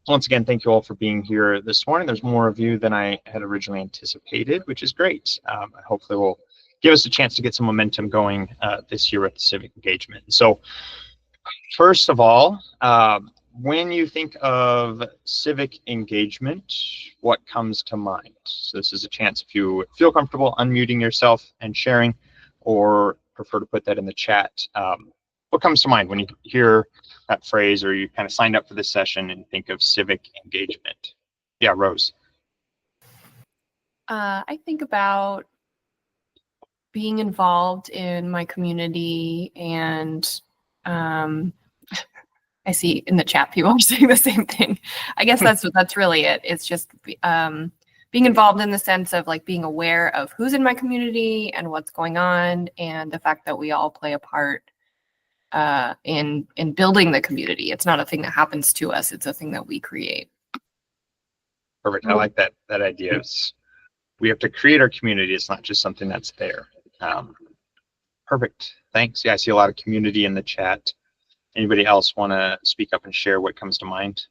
Once again, thank you all for being here this morning. There's more of you than I had originally anticipated, which is great. Hopefully will give us a chance to get some momentum going this year with the civic engagement. So first of all, when you think of civic engagement, what comes to mind? So this is a chance, if you feel comfortable unmuting yourself and sharing, or prefer to put that in the chat. What comes to mind when you hear that phrase, or you kind of signed up for this session and think of civic engagement? Yeah, Rose. I think about being involved in my community, and I see in the chat people are saying the same thing. I guess that's really it. It's just being involved in the sense of like being aware of who's in my community and what's going on, and the fact that we all play a part in building the community. It's not a thing that happens to us, it's a thing that we create. Perfect. I like that idea. We have to create our community. It's not just something that's there. Perfect. Thanks. Yeah, I see a lot of community in the chat. Anybody else want to speak up and share what comes to mind?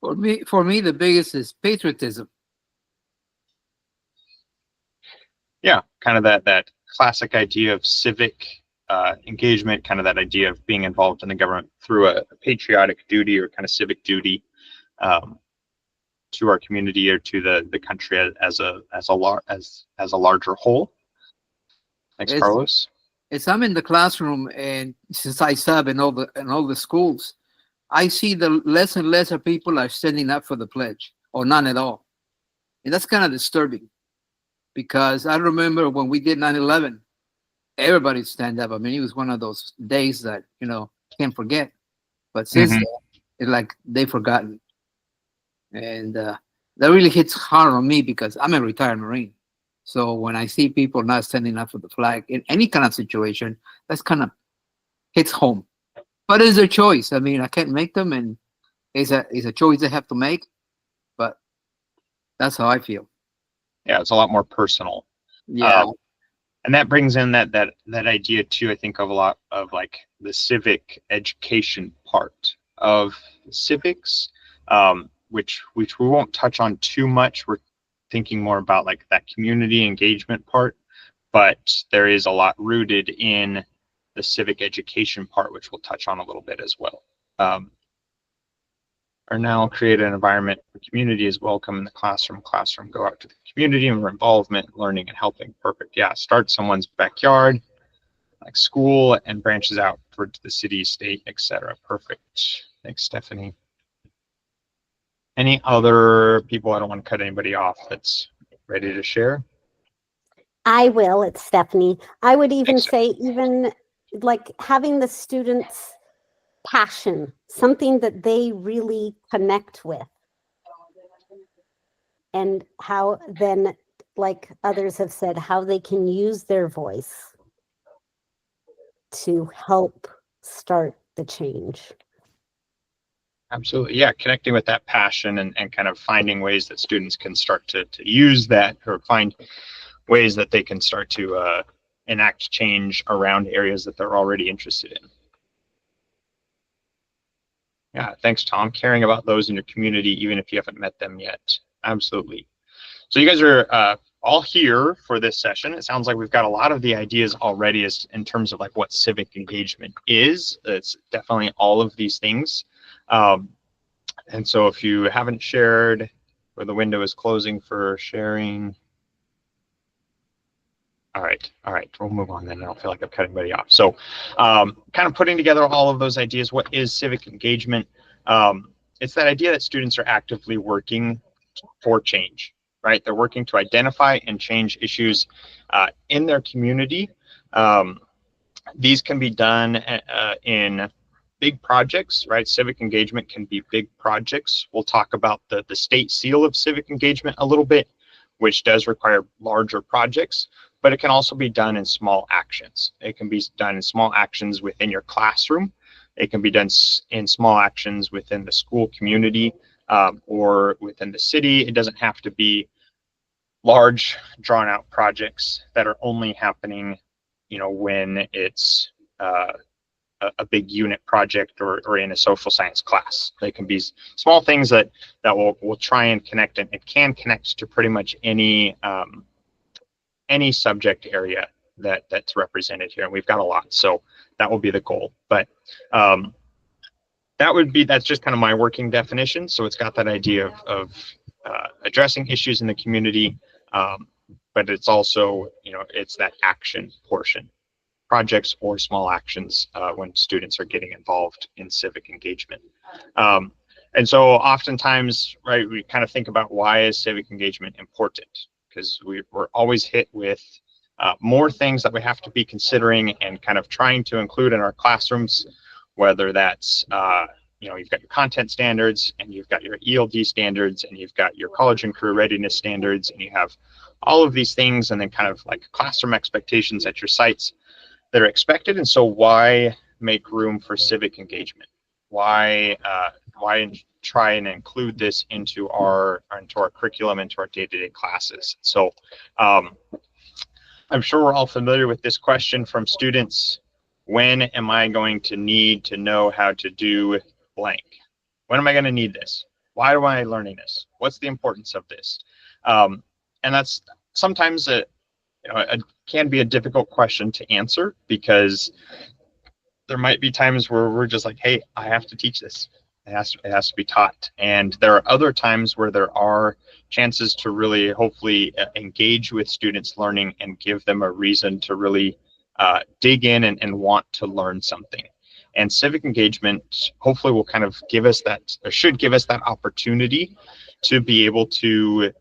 For me, the biggest is patriotism. Yeah, kind of that classic idea of civic engagement, kind of that idea of being involved in the government through a patriotic duty or kind of civic duty to our community or to the country as a larger whole. Thanks, Carlos. I'm in the classroom, and since I sub in all the schools, I see the less and less of people are standing up for the pledge, or none at all, and that's kind of disturbing. Because I remember when we did 9/11, everybody stand up. I mean, it was one of those days that, can't forget. But since then, it's like they've forgotten. And that really hits hard on me because I'm a retired Marine. So when I see people not standing up for the flag in any kind of situation, that's kind of hits home. But it's their choice. I mean, I can't make them, and it's a choice they have to make. But that's how I feel. Yeah, it's a lot more personal. Yeah. And that brings in that idea too, I think, of a lot of like the civic education part of civics, which we won't touch on too much. We're thinking more about like that community engagement part, but there is a lot rooted in the civic education part, which we'll touch on a little bit as well. Are now create an environment where community is welcome in the classroom. Go out to the community and involvement, learning and helping. Perfect. Yeah, start someone's backyard, like school, and branches out towards the city, state, etc. Perfect. Thanks, Stephanie. Any other people? I don't want to cut anybody off that's ready to share. I will. It's Stephanie. I would even Thanks, say, even like having the students' passion, something that they really connect with, and how then, like others have said, how they can use their voice to help start the change. Absolutely. Yeah, connecting with that passion and kind of finding ways that students can start to use that, or find ways that they can start to enact change around areas that they're already interested in. Yeah, thanks, Tom. Caring about those in your community, even if you haven't met them yet. Absolutely. So you guys are all here for this session. It sounds like we've got a lot of the ideas already as in terms of like what civic engagement is. It's definitely all of these things. And so if you haven't shared, or the window is closing for sharing. All right, we'll move on then. I don't feel like I'm cutting anybody off. So kind of putting together all of those ideas. What is civic engagement? It's that idea that students are actively working for change, right? They're working to identify and change issues in their community. These can be done in big projects, right? Civic engagement can be big projects. We'll talk about the state seal of civic engagement a little bit, which does require larger projects, but it can also be done in small actions. It can be done in small actions within your classroom. It can be done in small actions within the school community or within the city. It doesn't have to be large, drawn out projects that are only happening, when it's a big unit project or in a social science class. They can be small things that will try and connect, and it can connect to pretty much any subject area that's represented here, and we've got a lot, so that will be the goal. But that's just kind of my working definition. So it's got that idea of addressing issues in the community, but it's also, it's that action portion, projects or small actions when students are getting involved in civic engagement. And so oftentimes, right, we kind of think about, why is civic engagement important? Because we're always hit with more things that we have to be considering and kind of trying to include in our classrooms, whether that's, you've got your content standards, and you've got your ELD standards, and you've got your college and career readiness standards, and you have all of these things, and then kind of like classroom expectations at your sites that are expected. And so why make room for civic engagement? Why try and include this into our curriculum, into our day-to-day classes? So I'm sure we're all familiar with this question from students: when am I going to need to know how to do blank? When am I going to need this? Why am I learning this? What's the importance of this? And that's sometimes it can be a difficult question to answer, because there might be times where we're just like, hey, I have to teach this. It has to be taught. And there are other times where there are chances to really hopefully engage with students learning and give them a reason to really dig in and want to learn something. And civic engagement hopefully will kind of give us that, or should give us that opportunity to be able to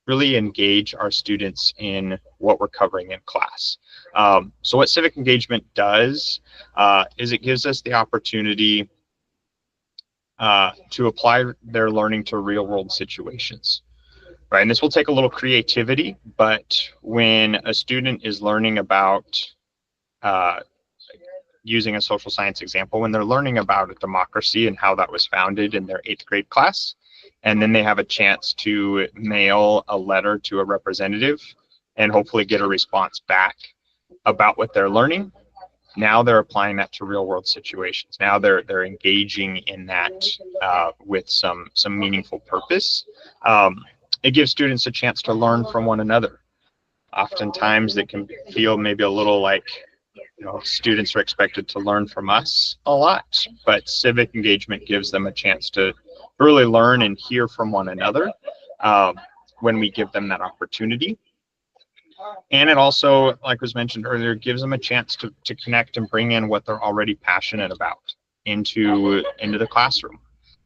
really engage our students in what we're covering in class. So what civic engagement does is it gives us the opportunity to apply their learning to real world situations, right? And this will take a little creativity, but when a student is learning about, using a social science example, when they're learning about a democracy and how that was founded in their 8th grade class, and then they have a chance to mail a letter to a representative and hopefully get a response back about what they're learning, now they're applying that to real world situations. Now they're engaging in that with some meaningful purpose. It gives students a chance to learn from one another. Oftentimes it can feel maybe a little like, students are expected to learn from us a lot, but civic engagement gives them a chance to really learn and hear from one another when we give them that opportunity. And it also, like was mentioned earlier, gives them a chance to connect and bring in what they're already passionate about into the classroom.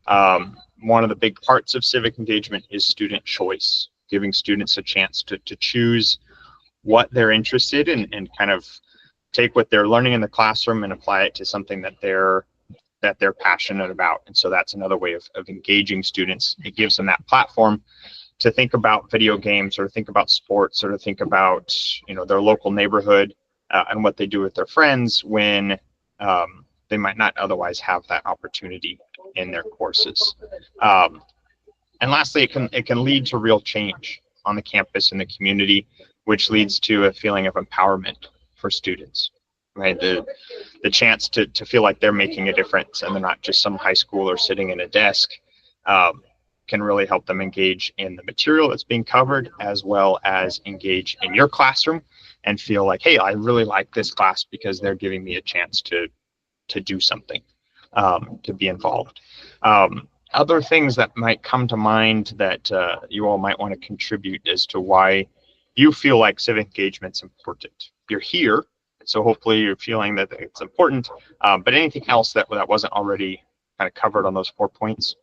One of the big parts of civic engagement is student choice, giving students a chance to choose what they're interested in and kind of take what they're learning in the classroom and apply it to something that they're passionate about. And so that's another way of engaging students. It gives them that platform to think about video games, or to think about sports, or to think about their local neighborhood and what they do with their friends when they might not otherwise have that opportunity in their courses. And lastly, it can lead to real change on the campus and the community, which leads to a feeling of empowerment for students, right? The chance to feel like they're making a difference and they're not just some high schooler sitting in a desk can really help them engage in the material that's being covered, as well as engage in your classroom and feel like, hey, I really like this class because they're giving me a chance to do something, to be involved. Other things that might come to mind that you all might want to contribute as to why you feel like civic engagement's important. You're here, so hopefully you're feeling that it's important, but anything else that wasn't already kind of covered on those 4 points?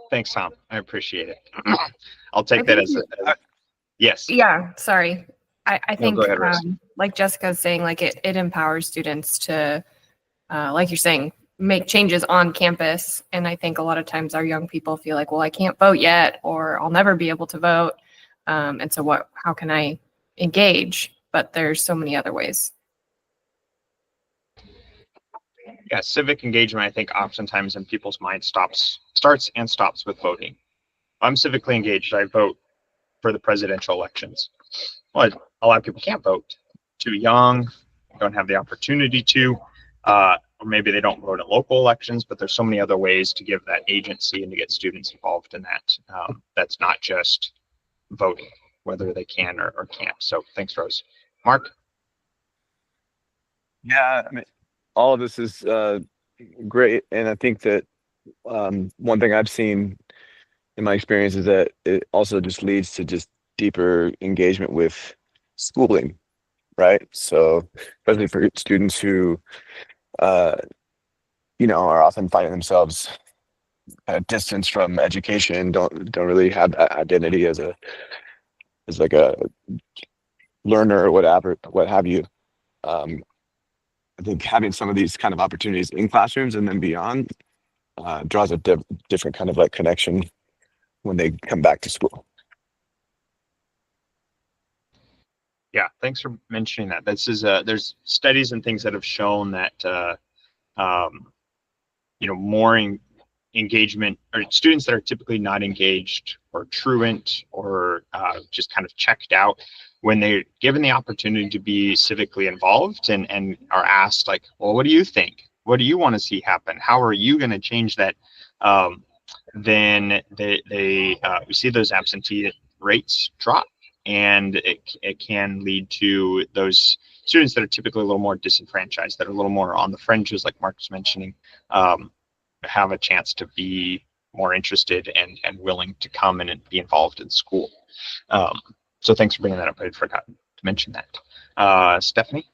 Thanks, Tom. I appreciate it. I'll take that as yes. Yeah, sorry. I No, think go ahead, Rose. like Jessica's saying, like it empowers students to, like you're saying, make changes on campus. And I think a lot of times our young people feel like, well, I can't vote yet, or I'll never be able to vote. And so how can I engage? But there's so many other ways. Yeah, civic engagement, I think oftentimes in people's mind starts and stops with voting. If I'm civically engaged, I vote for the presidential elections. Well, a lot of people can't vote. Too young, don't have the opportunity to, or maybe they don't vote at local elections, but there's so many other ways to give that agency and to get students involved in that. That's not just voting, whether they can or can't. So thanks, Rose. Mark? Yeah, I mean, all of this is great, and I think that one thing I've seen in my experience is that it also just leads to just deeper engagement with schooling, right? So especially for students who are often finding themselves at a distance from education, don't really have that identity as like a learner or whatever, what have you. I think having some of these kind of opportunities in classrooms and then beyond draws a different kind of like connection when they come back to school. Yeah, thanks for mentioning that. This is there's studies and things that have shown that more engagement, or students that are typically not engaged or truant or just kind of checked out, when they're given the opportunity to be civically involved and are asked like, well, what do you think? What do you want to see happen? How are you going to change that? Then we see those absentee rates drop, and it can lead to those students that are typically a little more disenfranchised, that are a little more on the fringes, like Mark was mentioning, have a chance to be more interested and willing to come and be involved in school. So thanks for bringing that up. I'd forgotten to mention that. Stephanie?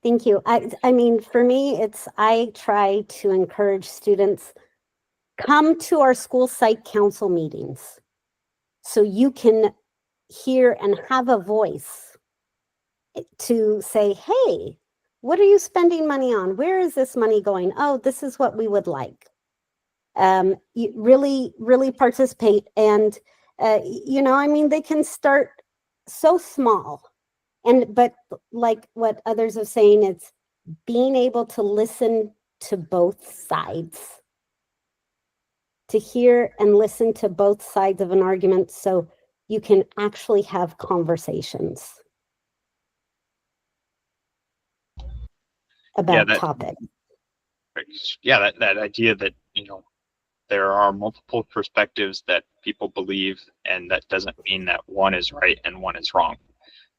Thank you. I mean, for me, I try to encourage students, come to our school site council meetings so you can hear and have a voice to say, hey, what are you spending money on? Where is this money going? Oh, this is what we would like. You really participate. And, I mean, they can start so small. But like what others are saying, it's being able to listen to both sides, to hear and listen to both sides of an argument so you can actually have conversations about topics. Yeah, that idea that, there are multiple perspectives that people believe, and that doesn't mean that one is right and one is wrong,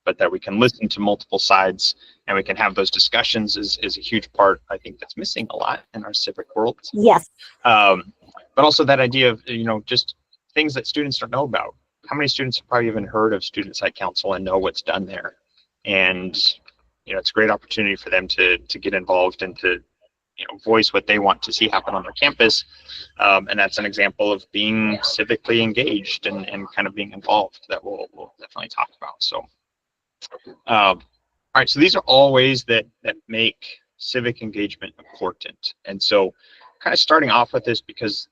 but that we can listen to multiple sides and we can have those discussions is a huge part, I think, that's missing a lot in our civic world. Yes. But also that idea of, just things that students don't know about. How many students have probably even heard of Student Site Council and know what's done there? And, it's a great opportunity for them to get involved and to, voice what they want to see happen on their campus. And that's an example of being civically engaged and kind of being involved that we'll definitely talk about. So, all right, so these are all ways that make civic engagement important. And so kind of starting off with this, because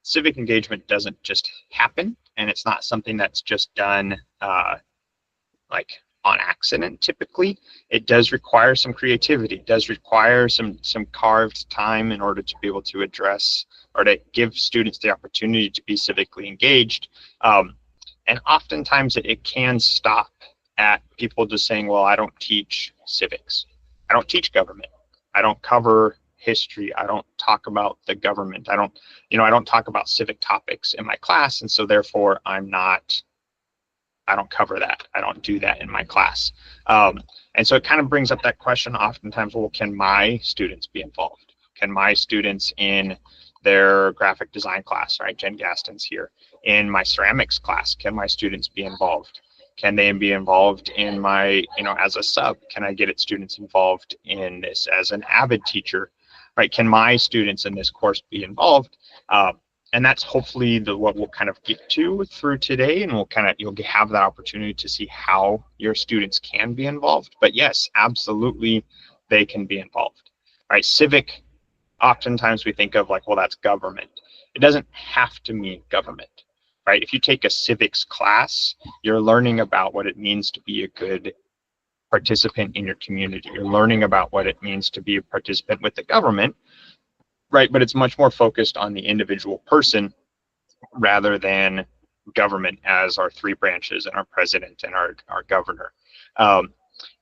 civic engagement doesn't just happen, and it's not something that's just done like on accident. Typically, it does require some creativity. It does require some carved time in order to be able to address or to give students the opportunity to be civically engaged. And oftentimes it can stop at people just saying, well, I don't teach civics. I don't teach government. I don't cover history. I don't talk about the government. I don't talk about civic topics in my class. And so therefore I don't cover that. I don't do that in my class. And so it kind of brings up that question oftentimes, well, can my students be involved? Can my students in their graphic design class, right? Jen Gaston's here. In my ceramics class, can my students be involved? Can they be involved in my, as a sub? Can I get students involved in this as an avid teacher, right? Can my students in this course be involved? And that's hopefully what we'll kind of get to through today, and you'll have that opportunity to see how your students can be involved. But yes, absolutely, they can be involved. All right, civic, oftentimes we think of like, well, that's government. It doesn't have to mean government, right? If you take a civics class, you're learning about what it means to be a good participant in your community. You're learning about what it means to be a participant with the government, right? But it's much more focused on the individual person rather than government as our three branches and our president and our governor.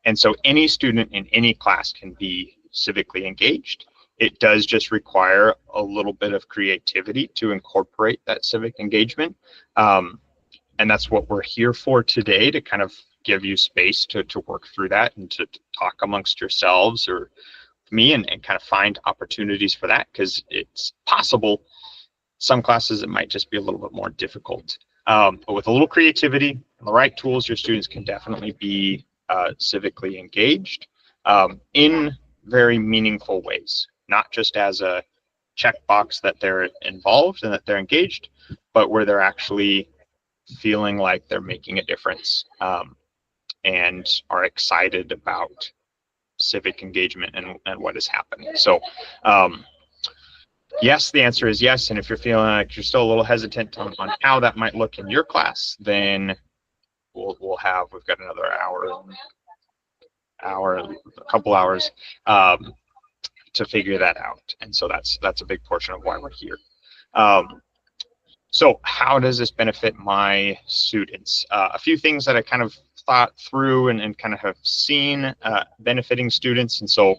And so any student in any class can be civically engaged. It does just require a little bit of creativity to incorporate that civic engagement. And that's what we're here for today, to kind of give you space to work through that and to talk amongst yourselves or me and kind of find opportunities for that, because it's possible some classes it might just be a little bit more difficult. But with a little creativity and the right tools, your students can definitely be civically engaged in very meaningful ways, not just as a checkbox that they're involved and that they're engaged, but where they're actually feeling like they're making a difference and are excited about civic engagement and what is happening. So yes, the answer is yes. And if you're feeling like you're still a little hesitant on how that might look in your class, then we've got another a couple hours to figure that out. And so that's a big portion of why we're here. So how does this benefit my students? A few things that I kind of thought through and kind of have seen benefiting students. And so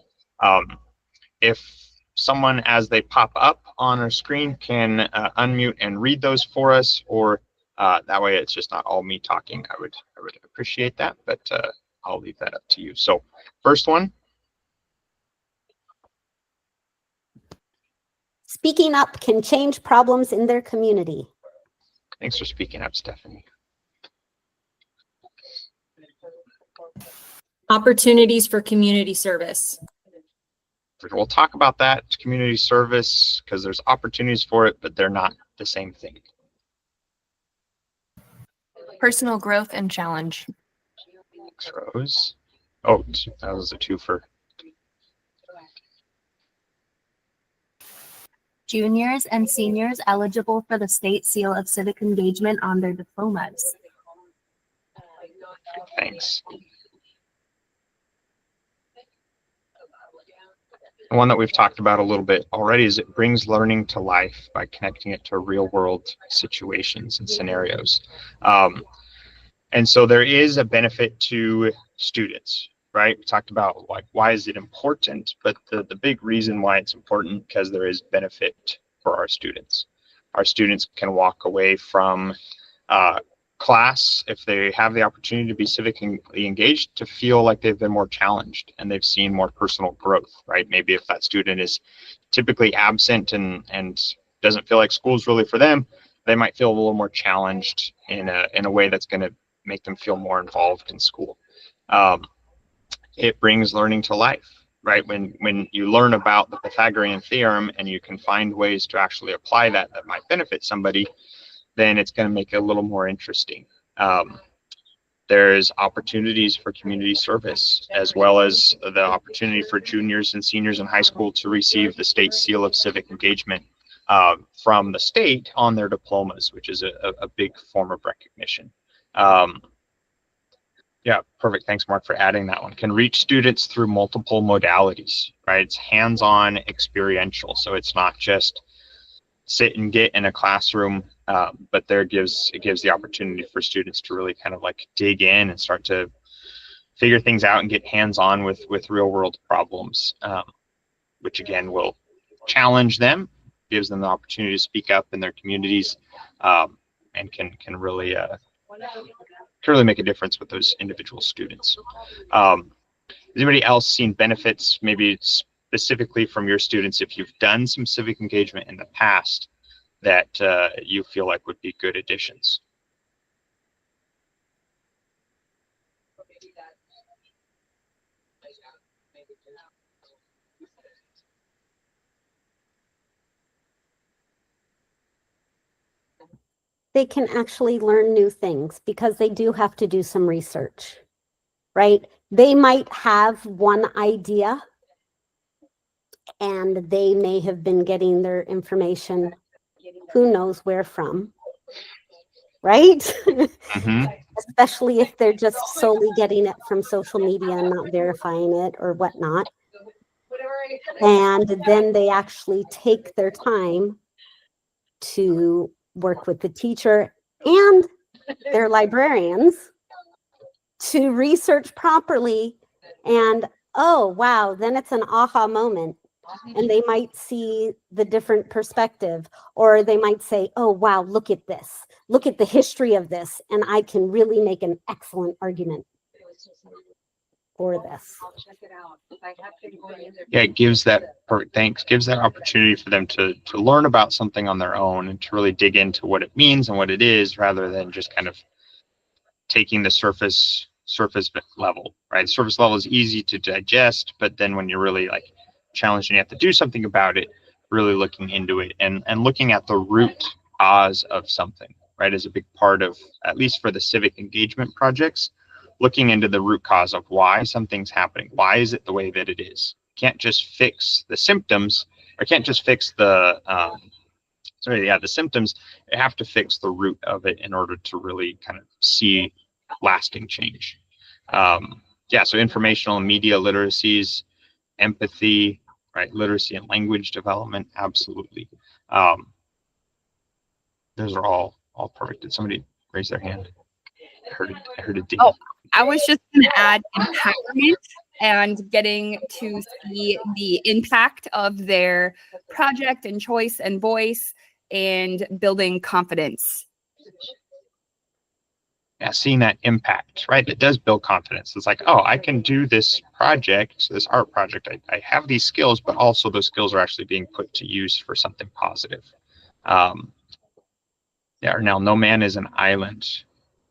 if someone, as they pop up on our screen, can unmute and read those for us, or that way it's just not all me talking, I would appreciate that, but I'll leave that up to you. So first one. Speaking up can change problems in their community. Thanks for speaking up, Stephanie. Opportunities for community service. We'll talk about that, community service, because there's opportunities for it, but they're not the same thing. Personal growth and challenge. Thanks, Rose. Oh, that was a twofer. Juniors and seniors eligible for the state seal of civic engagement on their diplomas. Thanks. One that we've talked about a little bit already is it brings learning to life by connecting it to real world situations and scenarios. And so there is a benefit to students, right? We talked about like, why is it important? But the big reason why it's important, because there is benefit for our students. Our students can walk away from class, if they have the opportunity to be civically engaged, to feel like they've been more challenged and they've seen more personal growth, right? Maybe if that student is typically absent and doesn't feel like school's really for them, they might feel a little more challenged in a way that's going to make them feel more involved in school. It brings learning to life, right? When you learn about the Pythagorean theorem and you can find ways to actually apply that might benefit somebody, then it's going to make it a little more interesting. There's opportunities for community service, as well as the opportunity for juniors and seniors in high school to receive the state seal of civic engagement from the state on their diplomas, which is a big form of recognition. Yeah, perfect. Thanks, Mark, for adding that one. Can reach students through multiple modalities, right? It's hands-on experiential. So it's not just sit and get in a classroom, but it gives the opportunity for students to really kind of like dig in and start to figure things out and get hands-on with real world problems, which again will challenge them, gives them the opportunity to speak up in their communities, and can really make a difference with those individual students. Has anybody else seen benefits, maybe specifically from your students, if you've done some civic engagement in the past, that you feel like would be good additions? They can actually learn new things because they do have to do some research, right? They might have one idea and they may have been getting their information who knows where from, right? Mm-hmm. especially if they're just solely getting it from social media and not verifying it or whatnot. And then they actually take their time to work with the teacher and their librarians to research properly. And oh, wow, then it's an aha moment. And they might see the different perspective, or they might say, oh, wow, look at this. Look at the history of this. And I can really make an excellent argument for this. Yeah, it gives that gives that opportunity for them to learn about something on their own and to really dig into what it means and what it is, rather than just kind of taking the surface level, right? Surface level is easy to digest, but then when you're really like challenged and you have to do something about it, really looking into it and looking at the root cause of something, right, is a big part of, at least for the civic engagement projects, looking into the root cause of why something's happening. Why is it the way that it is? Can't just fix the symptoms, or can't just fix the the symptoms. You have to fix the root of it in order to really kind of see lasting change. So informational and media literacies, empathy, right, literacy and language development, absolutely. Those are all perfect. Did somebody raise their hand? I heard it ding. Oh, I was just going to add empowerment and getting to see the impact of their project and choice and voice and building confidence. Yeah, seeing that impact, right? It does build confidence. It's like, oh, I can do this project, this art project. I have these skills, but also those skills are actually being put to use for something positive. Now, no man is an island,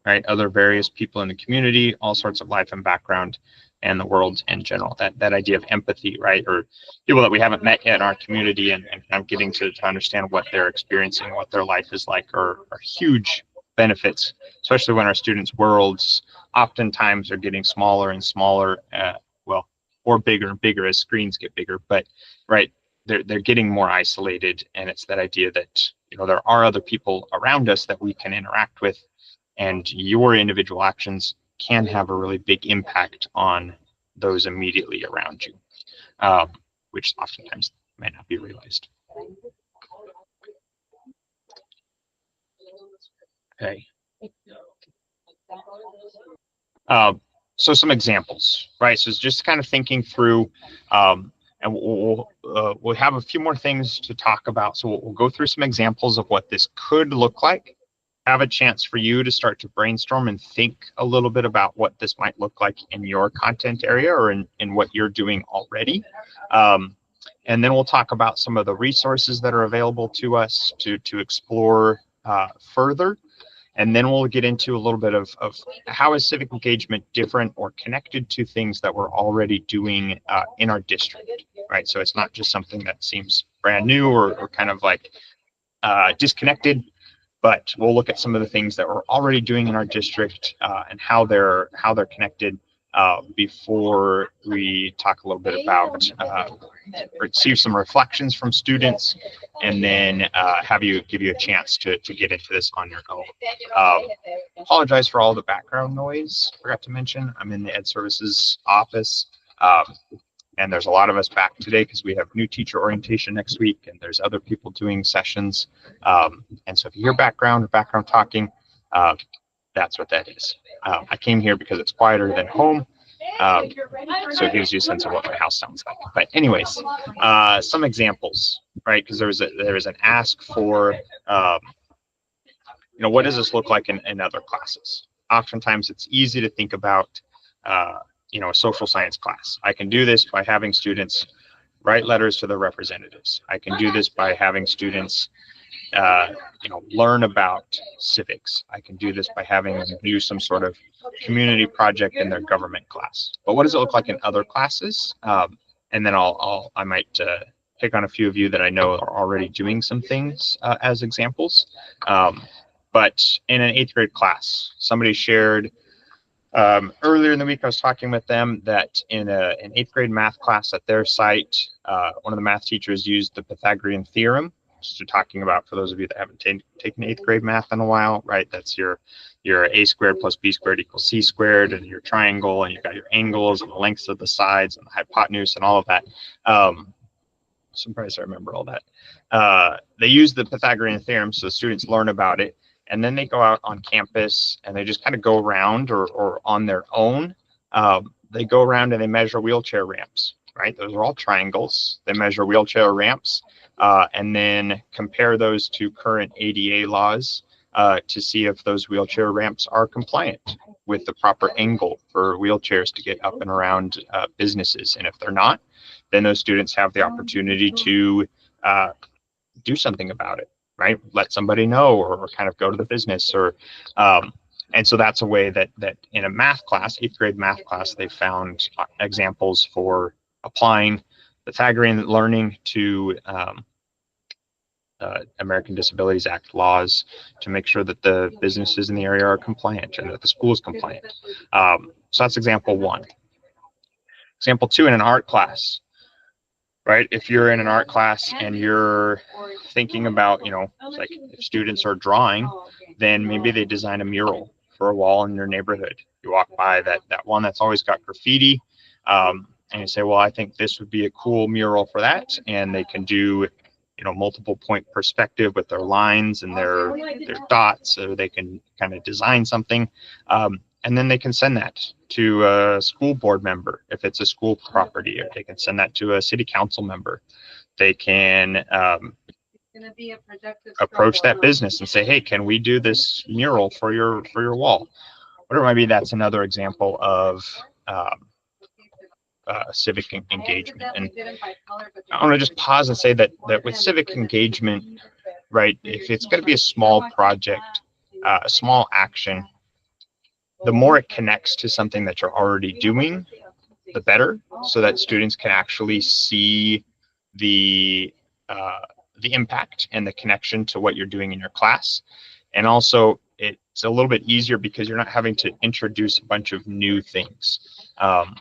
right? Other various people in the community, all sorts of life and background, and the world in general. That idea of empathy, right? Or people that we haven't met yet in our community, and kind of getting to understand what they're experiencing, what their life is like, are huge benefits, especially when our students' worlds oftentimes are getting smaller and smaller, or bigger and bigger as screens get bigger. But right, they're getting more isolated, and it's that idea that there are other people around us that we can interact with, and your individual actions can have a really big impact on those immediately around you, which oftentimes might not be realized. Okay. So some examples, right? So it's just kind of thinking through, and we'll have a few more things to talk about. So we'll go through some examples of what this could look like. Have a chance for you to start to brainstorm and think a little bit about what this might look like in your content area or in what you're doing already. And then we'll talk about some of the resources that are available to us to explore further. And then we'll get into a little bit of how is civic engagement different or connected to things that we're already doing in our district, right? So it's not just something that seems brand new or kind of like disconnected, but we'll look at some of the things that we're already doing in our district and how they're connected before we talk a little bit about receive some reflections from students, and then give you a chance to get into this on your own. Apologize for all the background noise. Forgot to mention, I'm in the Ed Services office, and there's a lot of us back today because we have new teacher orientation next week, and there's other people doing sessions. And so if you hear background talking, that's what that is. I came here because it's quieter than home. So it gives you a sense of what my house sounds like. But anyways, some examples, right? Because there was an ask for, what does this look like in other classes? Oftentimes it's easy to think about, a social science class. I can do this by having students write letters to their representatives. I can do this by having students learn about civics. I can do this by having them do some sort of community project in their government class. But what does it look like in other classes? And then I might pick on a few of you that I know are already doing some things as examples. But in an 8th grade class, somebody shared earlier in the week, I was talking with them that in an 8th grade math class at their site, one of the math teachers used the Pythagorean theorem So talking about, for those of you that haven't taken 8th grade math in a while, right? That's your a squared plus b squared equals c squared, and your triangle, and you've got your angles and the lengths of the sides and the hypotenuse and all of that. Surprised I remember all that. They use the Pythagorean theorem, so the students learn about it, and then they go out on campus and they just kind of go around or on their own. They go around and they measure wheelchair ramps, right? Those are all triangles. They measure wheelchair ramps and then compare those to current ADA laws to see if those wheelchair ramps are compliant with the proper angle for wheelchairs to get up and around businesses. And if they're not, then those students have the opportunity to do something about it, right? Let somebody know, or kind of go to the business, or and so that's a way that in a math class, 8th grade math class, they found examples for applying Pythagorean learning to American Disabilities Act laws to make sure that the businesses in the area are compliant and that the school is compliant. So that's example 1. Example 2, in an art class, right? If you're in an art class and you're thinking about, like if students are drawing, then maybe they design a mural for a wall in your neighborhood. You walk by that one that's always got graffiti, and you say, well, I think this would be a cool mural for that. And they can do, multiple point perspective with their lines and their dots, so they can kind of design something. And then they can send that to a school board member if it's a school property, or they can send that to a city council member. They can approach that business and say, hey, can we do this mural for your wall? Whatever it might be, that's another example of civic engagement. And I want to just pause and say that with civic engagement, right, if it's going to be a small project, a small action, the more it connects to something that you're already doing, the better, so that students can actually see the impact and the connection to what you're doing in your class. And also, it's a little bit easier because you're not having to introduce a bunch of new things,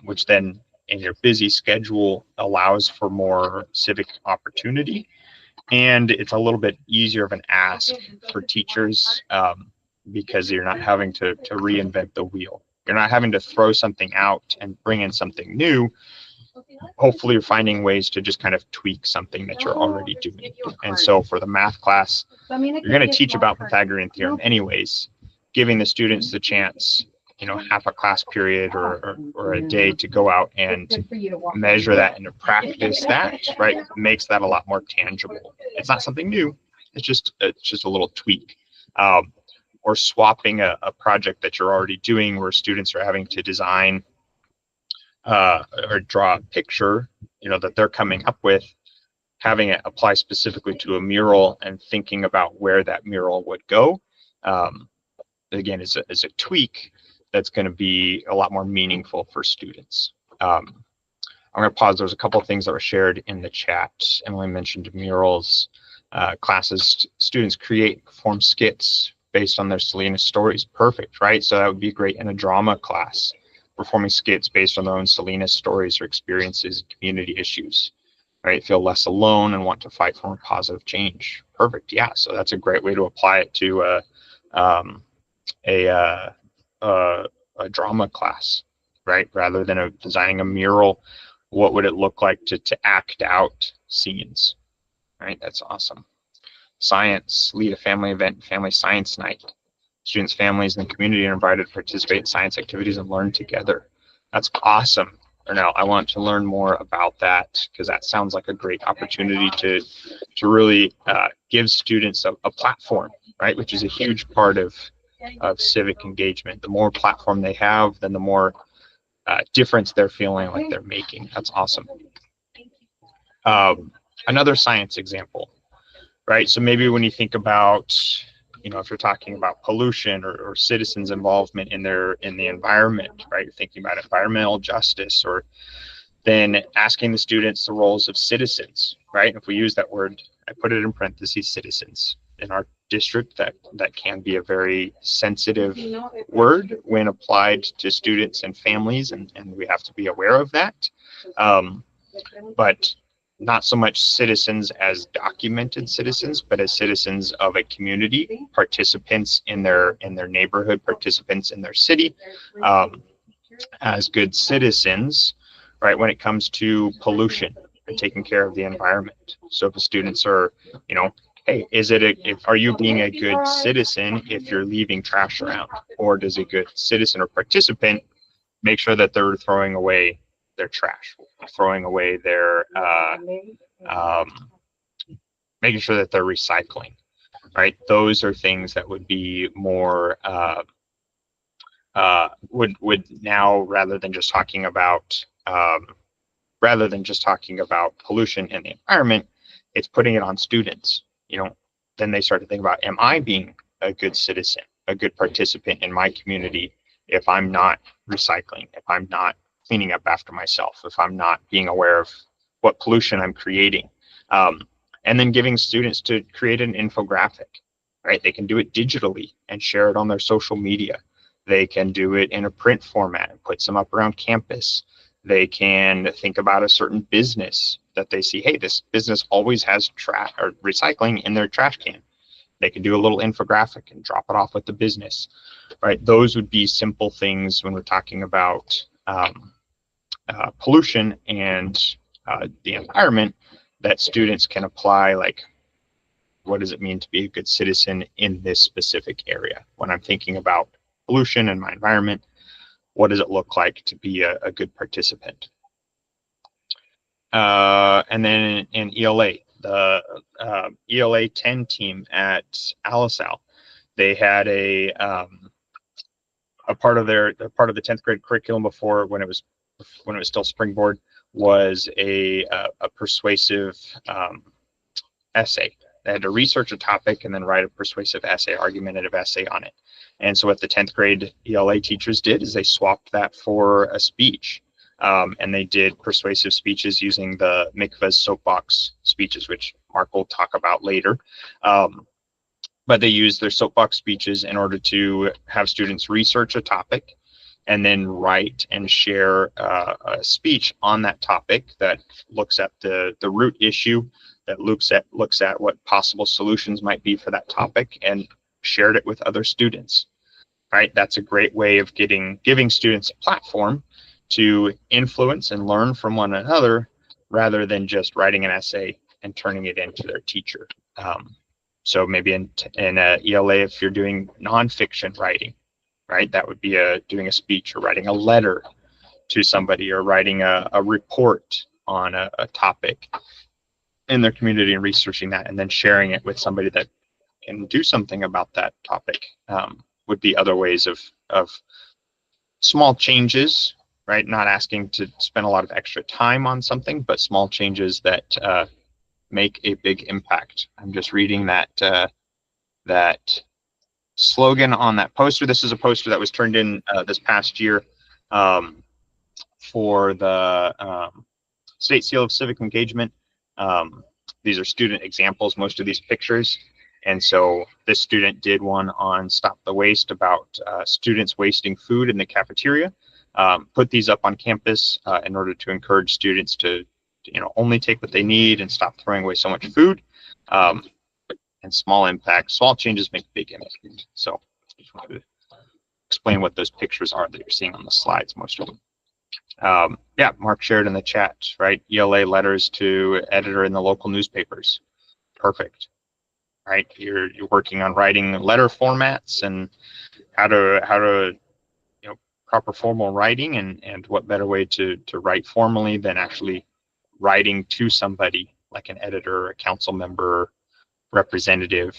which then in your busy schedule allows for more civic opportunity. And it's a little bit easier of an ask for teachers because you're not having to reinvent the wheel. You're not having to throw something out and bring in something new. Hopefully you're finding ways to just kind of tweak something that you're already doing. And so for the math class, you're going to teach about Pythagorean theorem anyways, giving the students the chance, half a class period or a day to go out and measure that and to practice that, right, makes that a lot more tangible. It's not something new. It's just a little tweak. Or swapping a project that you're already doing where students are having to design or draw a picture, that they're coming up with, having it apply specifically to a mural and thinking about where that mural would go. Again, is a tweak that's going to be a lot more meaningful for students. I'm going to pause. There's a couple of things that were shared in the chat. Emily mentioned murals. Classes, students create, perform skits based on their Salinas stories. Perfect, right? So that would be great in a drama class, performing skits based on their own Salinas stories or experiences, community issues, right? Feel less alone and want to fight for a positive change. Perfect, yeah. So that's a great way to apply it to a drama class, right? Rather than designing a mural, what would it look like to act out scenes, right? That's awesome. Science, lead a family event, family science night. Students, families, and the community are invited to participate in science activities and learn together. That's awesome. Now, I want to learn more about that because that sounds like a great opportunity to really give students a platform, right? Which is a huge part of civic engagement. The more platform they have, then the more difference they're feeling like they're making. That's awesome. Another science example, right? So maybe when you think about, if you're talking about pollution or citizens' involvement in the environment, right? You're thinking about environmental justice, or then asking the students the roles of citizens, right? If we use that word, I put it in parentheses, citizens. In our district, that can be a very sensitive word when applied to students and families, and we have to be aware of that. But not so much citizens as documented citizens, but as citizens of a community, participants in their neighborhood, participants in their city, as good citizens, right? When it comes to pollution and taking care of the environment. So if the students are, you know, hey, are you being a good citizen if you're leaving trash around, or does a good citizen or participant make sure that they're throwing away their trash, throwing away their, making sure that they're recycling, right? Those are things that would be more, would now, rather than just talking about pollution in the environment, it's putting it on students. You know, then they start to think about, am I being a good citizen, a good participant in my community if I'm not recycling, if I'm not cleaning up after myself, if I'm not being aware of what pollution I'm creating. And then giving students to create an infographic, right? They can do it digitally and share it on their social media. They can do it in a print format and put some up around campus. They can think about a certain business that they see, hey, this business always has trash or recycling in their trash can. They can do a little infographic and drop it off with the business, right? Those would be simple things when we're talking about pollution and the environment that students can apply, like, what does it mean to be a good citizen in this specific area? When I'm thinking about pollution and my environment, what does it look like to be a good participant? And then in ELA, the ELA 10 team at Alisal, they had a part of the 10th grade curriculum before, when it was still Springboard, was a persuasive essay. They had to research a topic and then write a persuasive essay, argumentative essay on it. And so what the 10th grade ELA teachers did is they swapped that for a speech. And they did persuasive speeches using the Mikva's soapbox speeches, which Mark will talk about later. But they used their soapbox speeches in order to have students research a topic and then write and share a speech on that topic that looks at the root issue, that looks at what possible solutions might be for that topic, and shared it with other students. Right? That's a great way of giving students a platform to influence and learn from one another, rather than just writing an essay and turning it into their teacher. So maybe in ELA, if you're doing nonfiction writing, right, that would be doing a speech or writing a letter to somebody, or writing a report on a topic in their community and researching that, and then sharing it with somebody that can do something about that topic. Would be other ways of small changes, right? Not asking to spend a lot of extra time on something, but small changes that make a big impact. I'm just reading that slogan on that poster. This is a poster that was turned in this past year for the State Seal of Civic Engagement. These are student examples, most of these pictures. And so this student did one on Stop the Waste, about students wasting food in the cafeteria. Put these up on campus in order to encourage students to only take what they need and stop throwing away so much food. And small changes make big impact. So I just wanted to explain what those pictures are that you're seeing on the slides, most of them. Yeah, Mark shared in the chat, right? ELA letters to editor in the local newspapers. Perfect. Right, you're working on writing letter formats and how to proper formal writing, and what better way to write formally than actually writing to somebody like an editor, a council member, representative,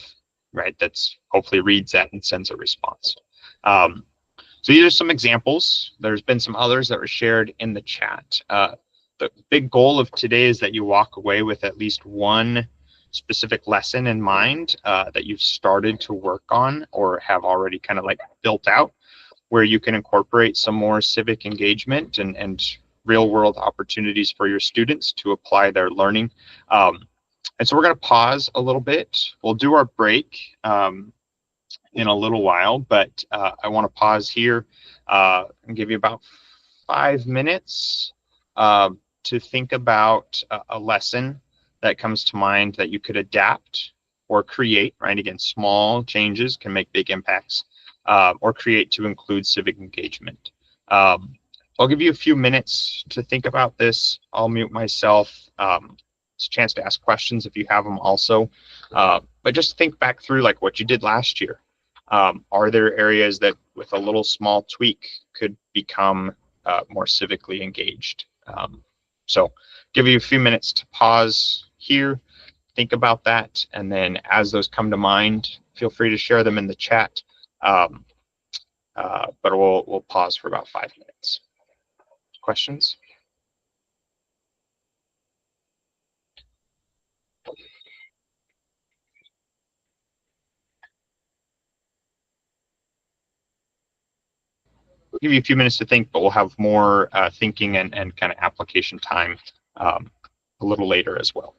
right? That's hopefully reads that and sends a response. So these are some examples. There's been some others that were shared in the chat. The big goal of today is that you walk away with at least one specific lesson in mind that you've started to work on, or have already kind of like built out, where you can incorporate some more civic engagement and real world opportunities for your students to apply their learning. And so we're going to pause a little bit. We'll do our break in a little while, but I want to pause here and give you about 5 minutes. to think about a lesson that comes to mind that you could adapt or create, right? Again, small changes can make big impacts, or create to include civic engagement. I'll give you a few minutes to think about this. I'll mute myself. It's a chance to ask questions if you have them also. But just think back through like what you did last year. Are there areas that with a little small tweak could become more civically engaged? So give you a few minutes to pause here, think about that, and then as those come to mind, feel free to share them in the chat. But we'll pause for about 5 minutes. Questions? We'll give you a few minutes to think, but we'll have more thinking and kind of application time a little later as well.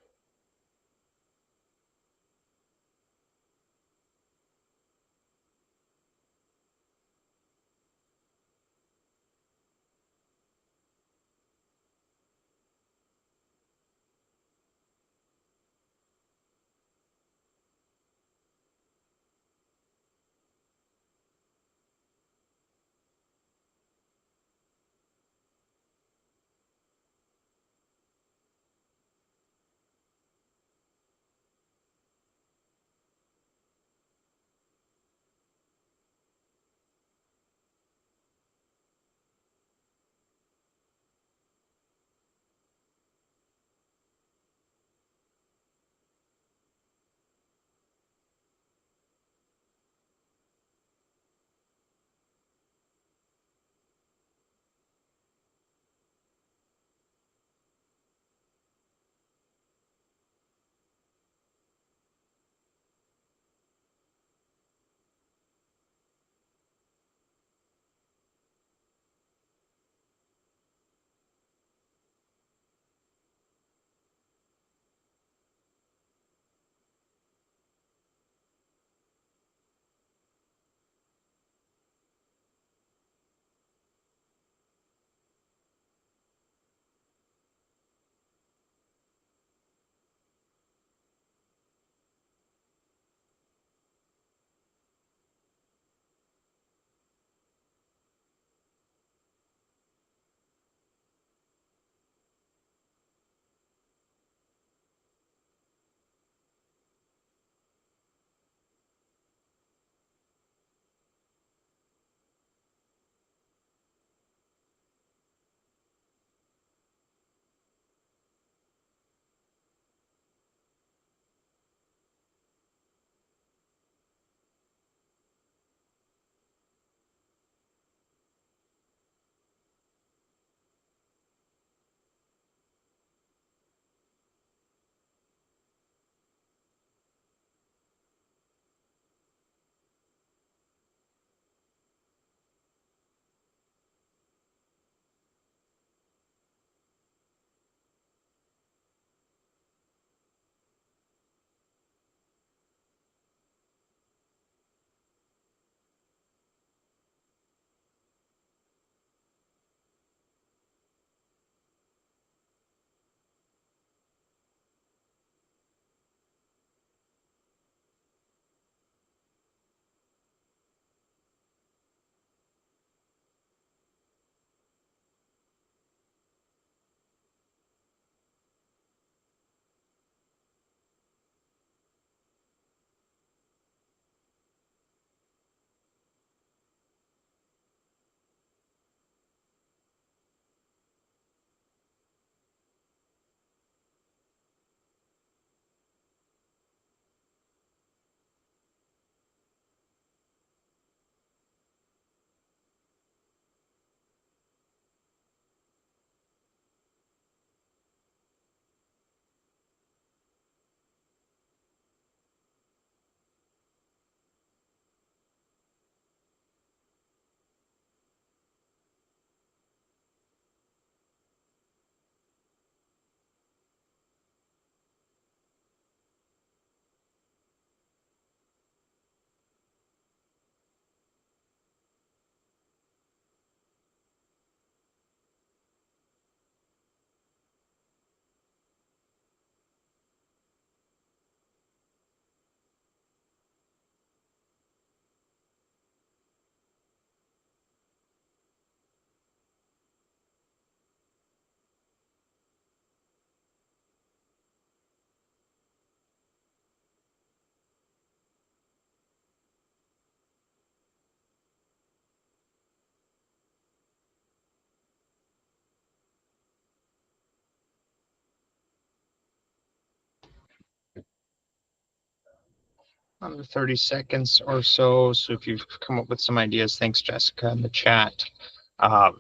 Another 30 seconds or so. So if you've come up with some ideas, thanks, Jessica, in the chat.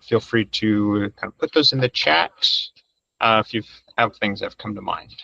Feel free to kind of put those in the chat if you have things that have come to mind.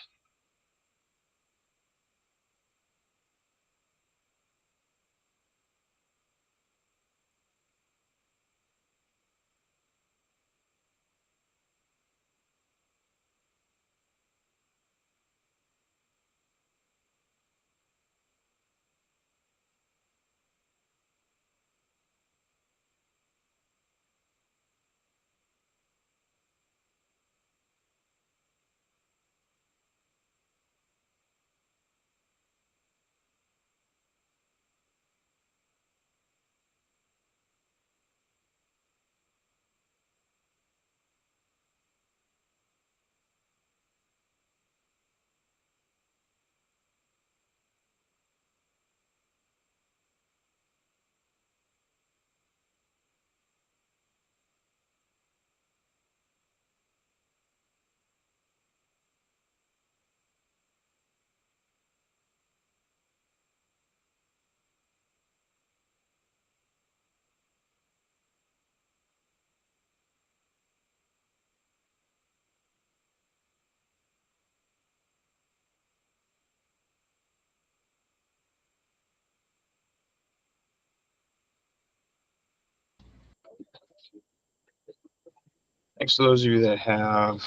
Thanks to those of you that have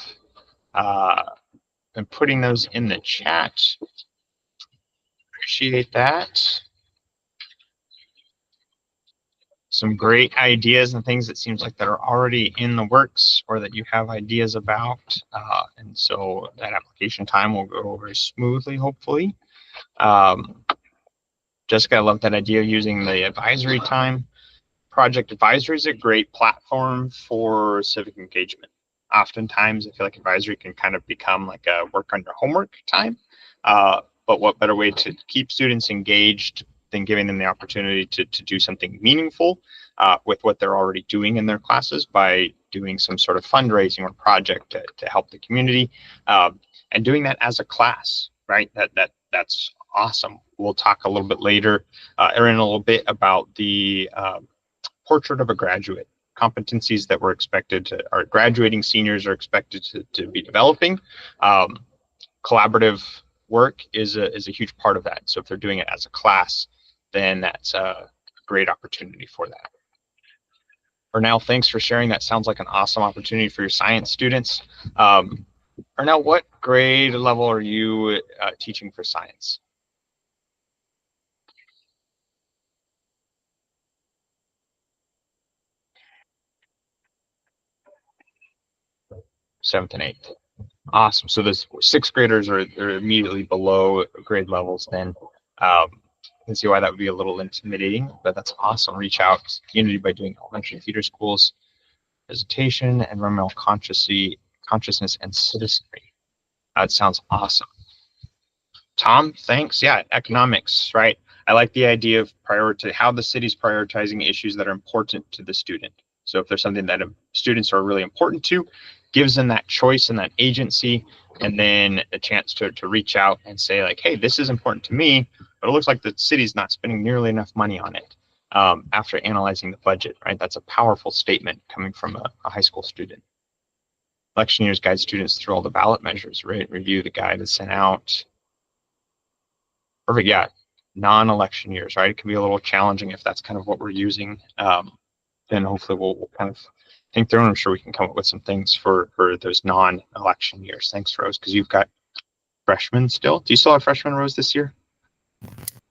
been putting those in the chat. Appreciate that. Some great ideas and things that seems like that are already in the works or that you have ideas about. And so that application time will go very smoothly, hopefully. Jessica, I love that idea of using the advisory time. Project advisory is a great platform for civic engagement. Oftentimes, I feel like advisory can kind of become like a work on your homework time. But what better way to keep students engaged than giving them the opportunity to do something meaningful with what they're already doing in their classes by doing some sort of fundraising or project to help the community, and doing that as a class, right? That's awesome. We'll talk a little bit later, or in a little bit, about the portrait of a graduate, competencies that we're expected to, our graduating seniors are expected to be developing. Collaborative work is a huge part of that. So if they're doing it as a class, then that's a great opportunity for that. Ernell, thanks for sharing. That sounds like an awesome opportunity for your science students. Ernell, what grade level are you teaching for science? Seventh and eighth. Awesome. So the sixth graders are immediately below grade levels then. I can see why that would be a little intimidating, but that's awesome. Reach out to the community by doing elementary theater schools, presentation, environmental consciousness, and citizenry. That sounds awesome. Tom, thanks. Yeah, economics, right? I like the idea of how the city's prioritizing issues that are important to the student. So if there's something that students are really important to, gives them that choice and that agency, and then a chance to reach out and say like, hey, this is important to me, but it looks like the city's not spending nearly enough money on it after analyzing the budget, right? That's a powerful statement coming from a high school student. Election years guide students through all the ballot measures, right? Review the guide that's sent out. Perfect, yeah. Non-election years, right? It can be a little challenging if that's kind of what we're using. Then hopefully we'll kind of think through, and I'm sure we can come up with some things for those non-election years. Thanks, Rose, because you've got freshmen still. Do you still have freshmen, Rose, this year?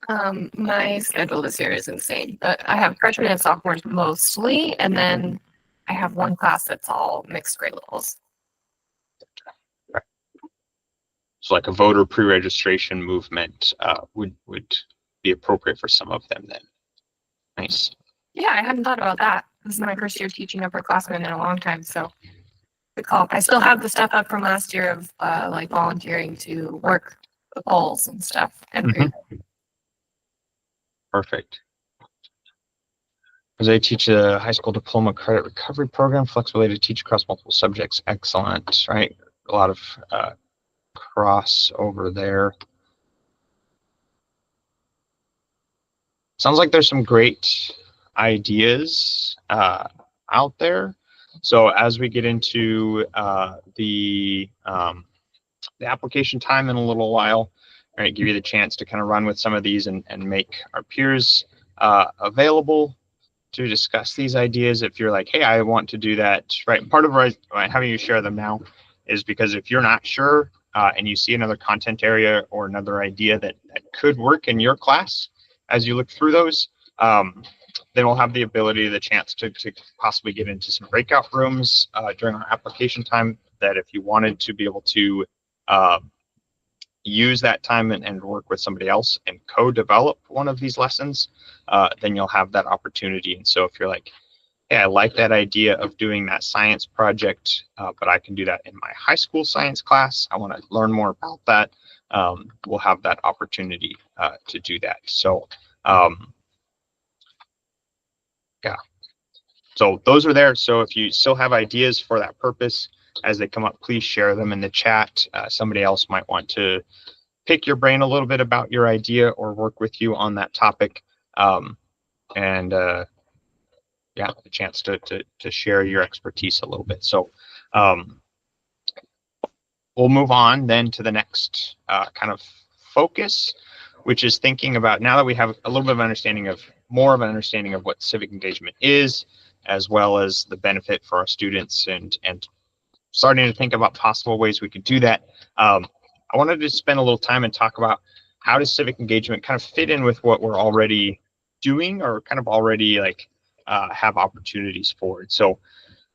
My schedule this year is insane. I have freshmen and sophomores mostly, and then I have one class that's all mixed grade levels. Right. So like a voter pre-registration movement would be appropriate for some of them then. Nice. Yeah, I hadn't thought about that. This is my first year teaching upperclassmen in a long time, so good call. I still have the stuff up from last year of like volunteering to work the polls and stuff. And Perfect. As I teach a high school diploma credit recovery program, flexibility to teach across multiple subjects. Excellent, right? A lot of crossover there. sounds like there's some great ideas out there. So as we get into the application time in a little while, I'm going to give you the chance to kind of run with some of these and make our peers available to discuss these ideas. If you're like, hey, I want to do that, right? Part of having you share them now is because if you're not sure and you see another content area or another idea that could work in your class, as you look through those, then we'll have the ability, the chance to possibly get into some breakout rooms during our application time, that if you wanted to be able to use that time and work with somebody else and co-develop one of these lessons, then you'll have that opportunity. And so if you're like, hey, I like that idea of doing that science project, but I can do that in my high school science class, I want to learn more about that, we'll have that opportunity to do that. So yeah, so those are there. So if you still have ideas for that purpose, as they come up, please share them in the chat. Somebody else might want to pick your brain a little bit about your idea or work with you on that topic. Yeah, the chance to share your expertise a little bit. So we'll move on then to the next kind of focus, which is thinking about, now that we have a little bit of more of an understanding of what civic engagement is, as well as the benefit for our students, and starting to think about possible ways we could do that. I wanted to spend a little time and talk about how does civic engagement kind of fit in with what we're already doing, or kind of already like have opportunities for it. So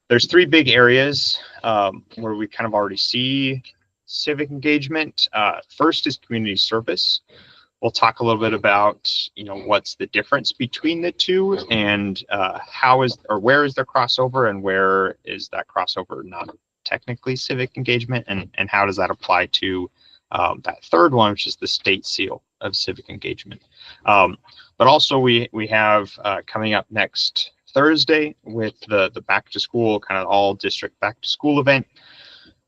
there's three big areas where we kind of already see civic engagement. First is community service. We'll talk a little bit about, what's the difference between the two, and where is there crossover, and where is that crossover not technically civic engagement, and how does that apply to that third one, which is the state seal of civic engagement. But also we have coming up next Thursday with the back to school, kind of all district back to school event,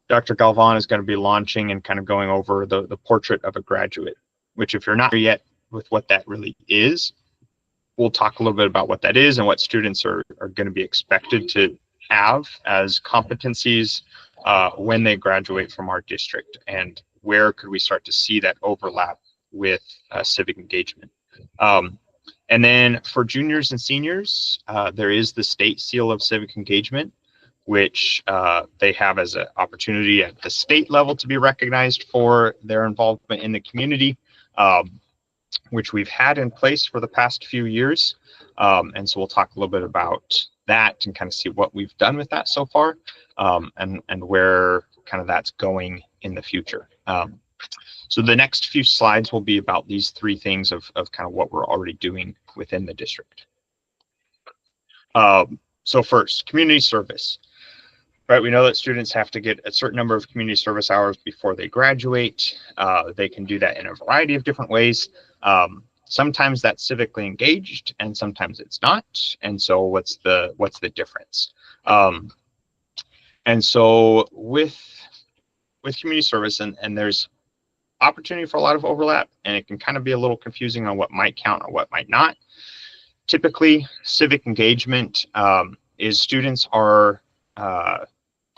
Dr. Galvan is going to be launching and kind of going over the portrait of a graduate, which, if you're not there yet with what that really is, we'll talk a little bit about what that is and what students are going to be expected to have as competencies when they graduate from our district, and where could we start to see that overlap with civic engagement. And then for juniors and seniors, there is the state seal of civic engagement, which they have as an opportunity at the state level to be recognized for their involvement in the community, which we've had in place for the past few years. And so we'll talk a little bit about that and kind of see what we've done with that so far, and where kind of that's going in the future. So the next few slides will be about these three things of kind of what we're already doing within the district. So first, community service. Right, we know that students have to get a certain number of community service hours before they graduate. They can do that in a variety of different ways. Sometimes that's civically engaged, and sometimes it's not. And so what's the difference? And so with community service, and there's opportunity for a lot of overlap, and it can kind of be a little confusing on what might count or what might not. Typically, civic engagement is students are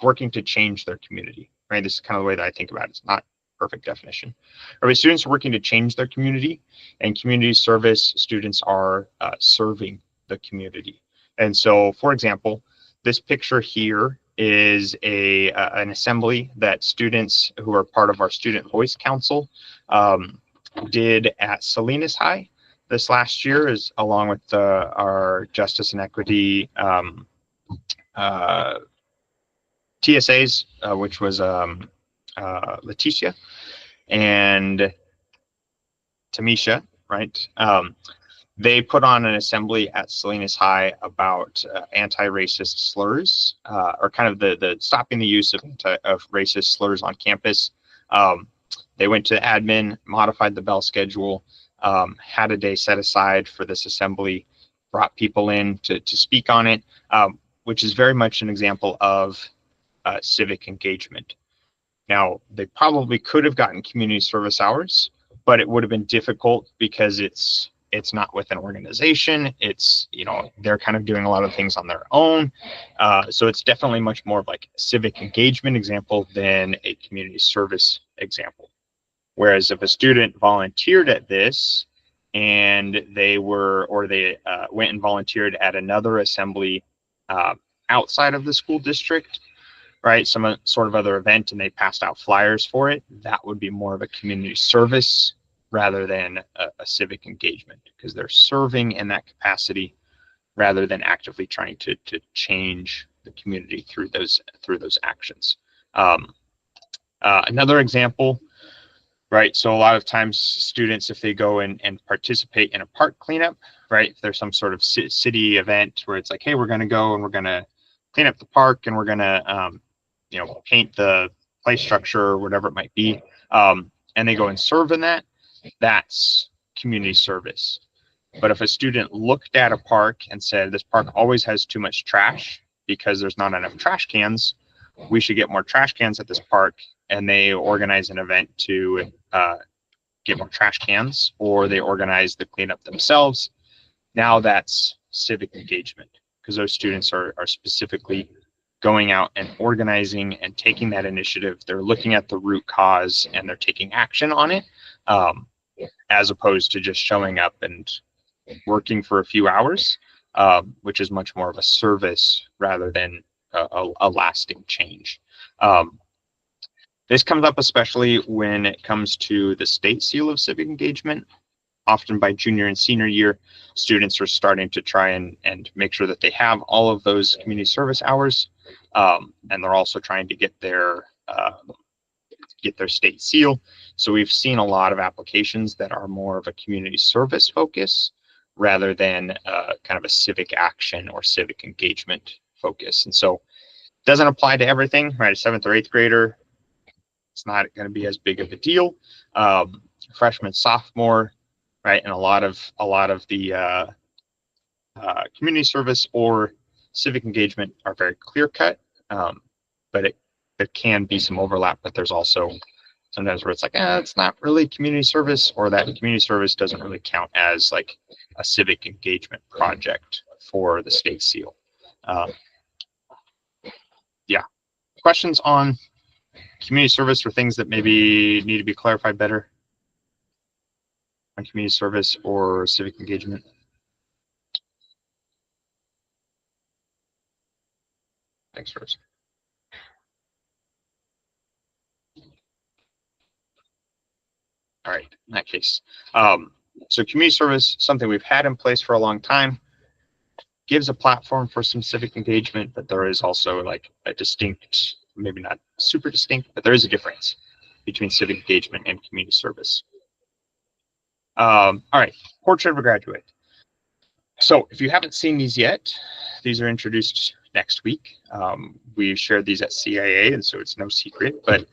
working to change their community, right? This is kind of the way that I think about it. It's not a perfect definition. Right, students are working to change their community, and community service students are serving the community. And so, for example, this picture here is an assembly that students who are part of our Student Voice Council did at Salinas High this last year, along with our Justice and Equity TSAs, which was Leticia and Tamisha, right? They put on an assembly at Salinas High about anti-racist slurs, or kind of the stopping the use of racist slurs on campus. They went to admin, modified the bell schedule, had a day set aside for this assembly, brought people in to speak on it, which is very much an example of civic engagement. Now, they probably could have gotten community service hours, but it would have been difficult because it's It's not with an organization. It's, you know, they're kind of doing a lot of things on their own. So it's definitely much more of like a civic engagement example than a community service example. Whereas if a student volunteered at this and they went and volunteered at another assembly outside of the school district, right, some sort of other event, and they passed out flyers for it, that would be more of a community service rather than a civic engagement, because they're serving in that capacity rather than actively trying to change the community through those actions. Another example, right? So a lot of times students, if they go and participate in a park cleanup, right? If there's some sort of city event where it's like, hey, we're going to go and we're going to clean up the park and we're going to, you know, paint the play structure or whatever it might be, and they go and serve in that, that's community service. But if a student looked at a park and said, this park always has too much trash because there's not enough trash cans, we should get more trash cans at this park, and they organize an event to get more trash cans, or they organize the cleanup themselves, now that's civic engagement, because those students are specifically going out and organizing and taking that initiative. They're looking at the root cause and they're taking action on it, as opposed to just showing up and working for a few hours, which is much more of a service rather than a lasting change. This comes up especially when it comes to the state seal of civic engagement. Often by junior and senior year, students are starting to try and make sure that they have all of those community service hours, and they're also trying to get their state seal. So we've seen a lot of applications that are more of a community service focus rather than kind of a civic action or civic engagement focus. And so it doesn't apply to everything, right? A 7th or 8th grader, it's not going to be as big of a deal. Freshman, sophomore, right? And a lot of the community service or civic engagement are very clear cut, but there can be some overlap. But there's also sometimes where it's like, it's not really community service, or that community service doesn't really count as like a civic engagement project for the state seal. Yeah, questions on community service or things that maybe need to be clarified better on community service or civic engagement? Thanks, Rose. All right, in that case. So community service, something we've had in place for a long time, gives a platform for some civic engagement, but there is also like a distinct, maybe not super distinct, but there is a difference between civic engagement and community service. All right, portrait of a graduate. So if you haven't seen these yet, these are introduced next week. We shared these at CIA, and so it's no secret, but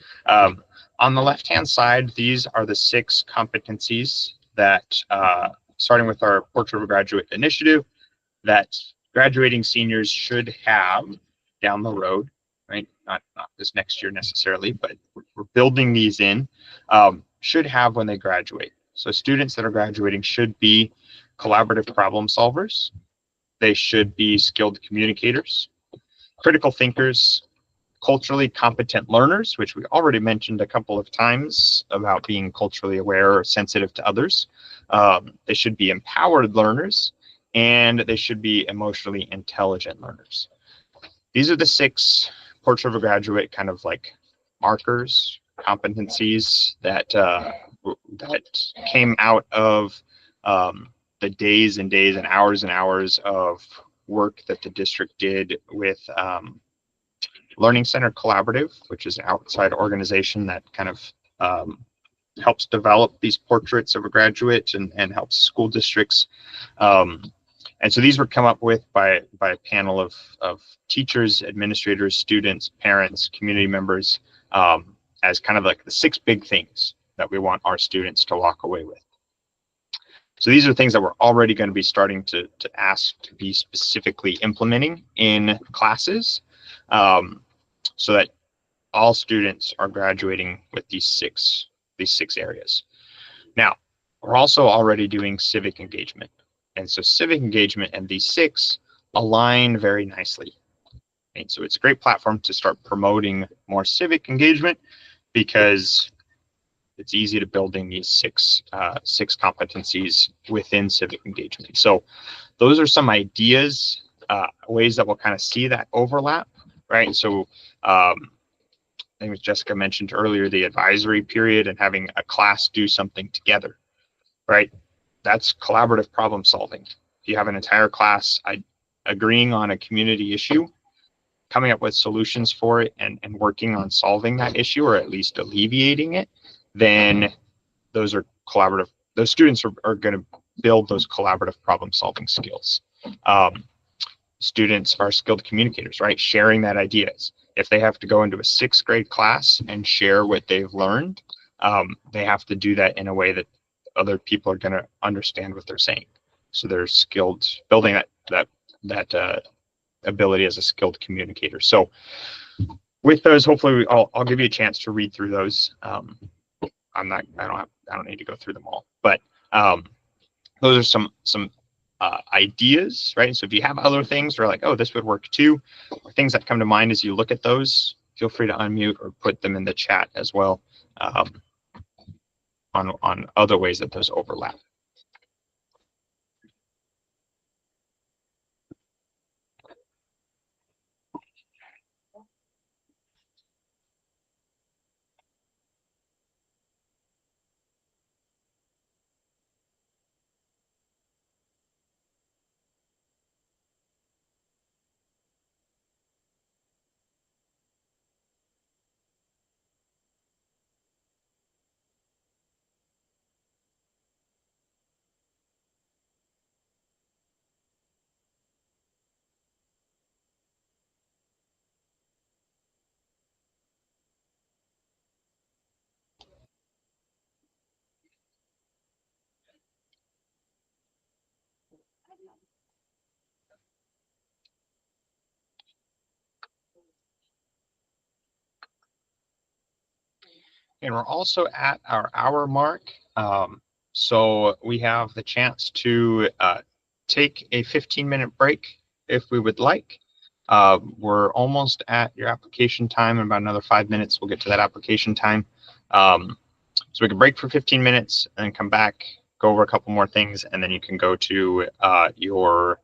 on the left-hand side, these are the 6 competencies that, starting with our Portrait of a Graduate initiative, that graduating seniors should have down the road, right? Not this next year necessarily, but we're building these in, should have when they graduate. So students that are graduating should be collaborative problem solvers. They should be skilled communicators, critical thinkers, culturally competent learners, which we already mentioned a couple of times about being culturally aware or sensitive to others. They should be empowered learners, and they should be emotionally intelligent learners. These are the 6 Portrait of a Graduate kind of like markers, competencies that came out of the days and days and hours of work that the district did with Learning Center Collaborative, which is an outside organization that kind of helps develop these portraits of a graduate and helps school districts. And so these were come up with by a panel of teachers, administrators, students, parents, community members, as kind of like the 6 big things that we want our students to walk away with. So these are things that we're already going to be starting to ask to be specifically implementing in classes, so that all students are graduating with these six areas. Now, we're also already doing civic engagement. And so civic engagement and these 6 align very nicely. And so it's a great platform to start promoting more civic engagement, because it's easy to build in these 6 competencies within civic engagement. So those are some ideas, ways that we'll kind of see that overlap, right? So I think Jessica mentioned earlier, the advisory period and having a class do something together, right? That's collaborative problem solving. If you have an entire class agreeing on a community issue, coming up with solutions for it, and working on solving that issue, or at least alleviating it, then those are collaborative. Those students are going to build those collaborative problem solving skills. Students are skilled communicators, right? Sharing that ideas. If they have to go into a 6th grade class and share what they've learned, they have to do that in a way that other people are going to understand what they're saying. So they're skilled, building that ability as a skilled communicator. So with those, hopefully I'll give you a chance to read through those. I don't need to go through them all, but those are some ideas, right? So if you have other things or like, oh, this would work too, or things that come to mind as you look at those, feel free to unmute or put them in the chat as well, on other ways that those overlap. And we're also at our hour mark. So we have the chance to take a 15-minute break if we would like. We're almost at your application time. In about another 5 minutes, we'll get to that application time. So we can break for 15 minutes and come back, go over a couple more things, and then you can go to your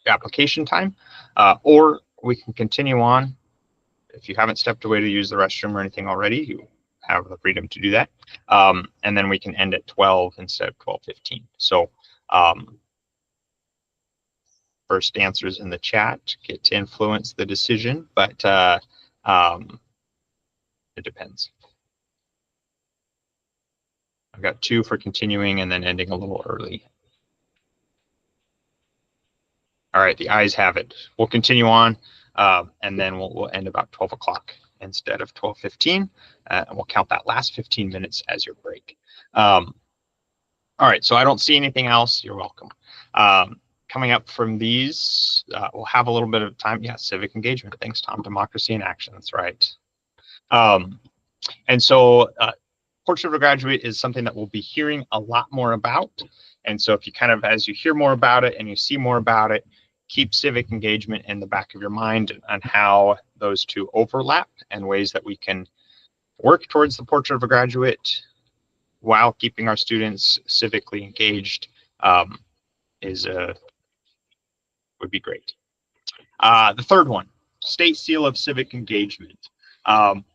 application time, or we can continue on. If you haven't stepped away to use the restroom or anything already, you have the freedom to do that. And then we can end at 12 instead of 12:15. So first answers in the chat get to influence the decision, but it depends. I've got 2 for continuing and then ending a little early. All right, the ayes have it. We'll continue on, and then we'll end about 12 o'clock instead of 12:15, and we'll count that last 15 minutes as your break. All right, so I don't see anything else. You're welcome. Coming up from these, we'll have a little bit of time. Yeah, civic engagement. Thanks, Tom. Democracy in action. That's right. And so Portrait of a Graduate is something that we'll be hearing a lot more about. And so if you kind of, as you hear more about it and you see more about it, keep civic engagement in the back of your mind on how those two overlap and ways that we can work towards the Portrait of a Graduate while keeping our students civically engaged would be great. The third one, State Seal of Civic Engagement.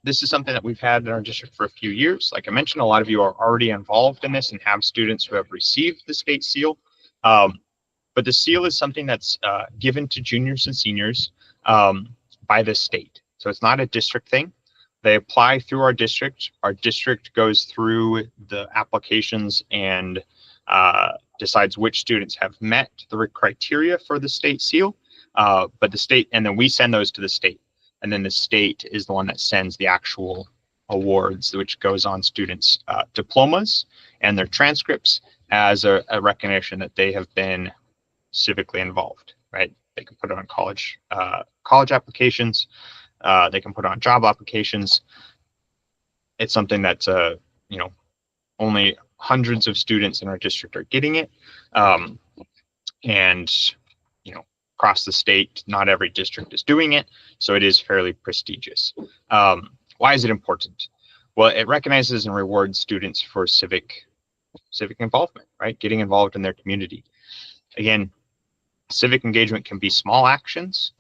This is something that we've had in our district for a few years. Like I mentioned, a lot of you are already involved in this and have students who have received the state seal. But the seal is something that's given to juniors and seniors by the state. So it's not a district thing. They apply through our district. Our district goes through the applications and decides which students have met the criteria for the state seal. But the state, and then we send those to the state. And then the state is the one that sends the actual awards, which goes on students' diplomas and their transcripts as a recognition that they have been civically involved, right? They can put it on college applications. They can put it on job applications. It's something that only hundreds of students in our district are getting it. And, across the state, not every district is doing it. So it is fairly prestigious. Why is it important? Well, it recognizes and rewards students for civic involvement, right? Getting involved in their community. Again, civic engagement can be small actions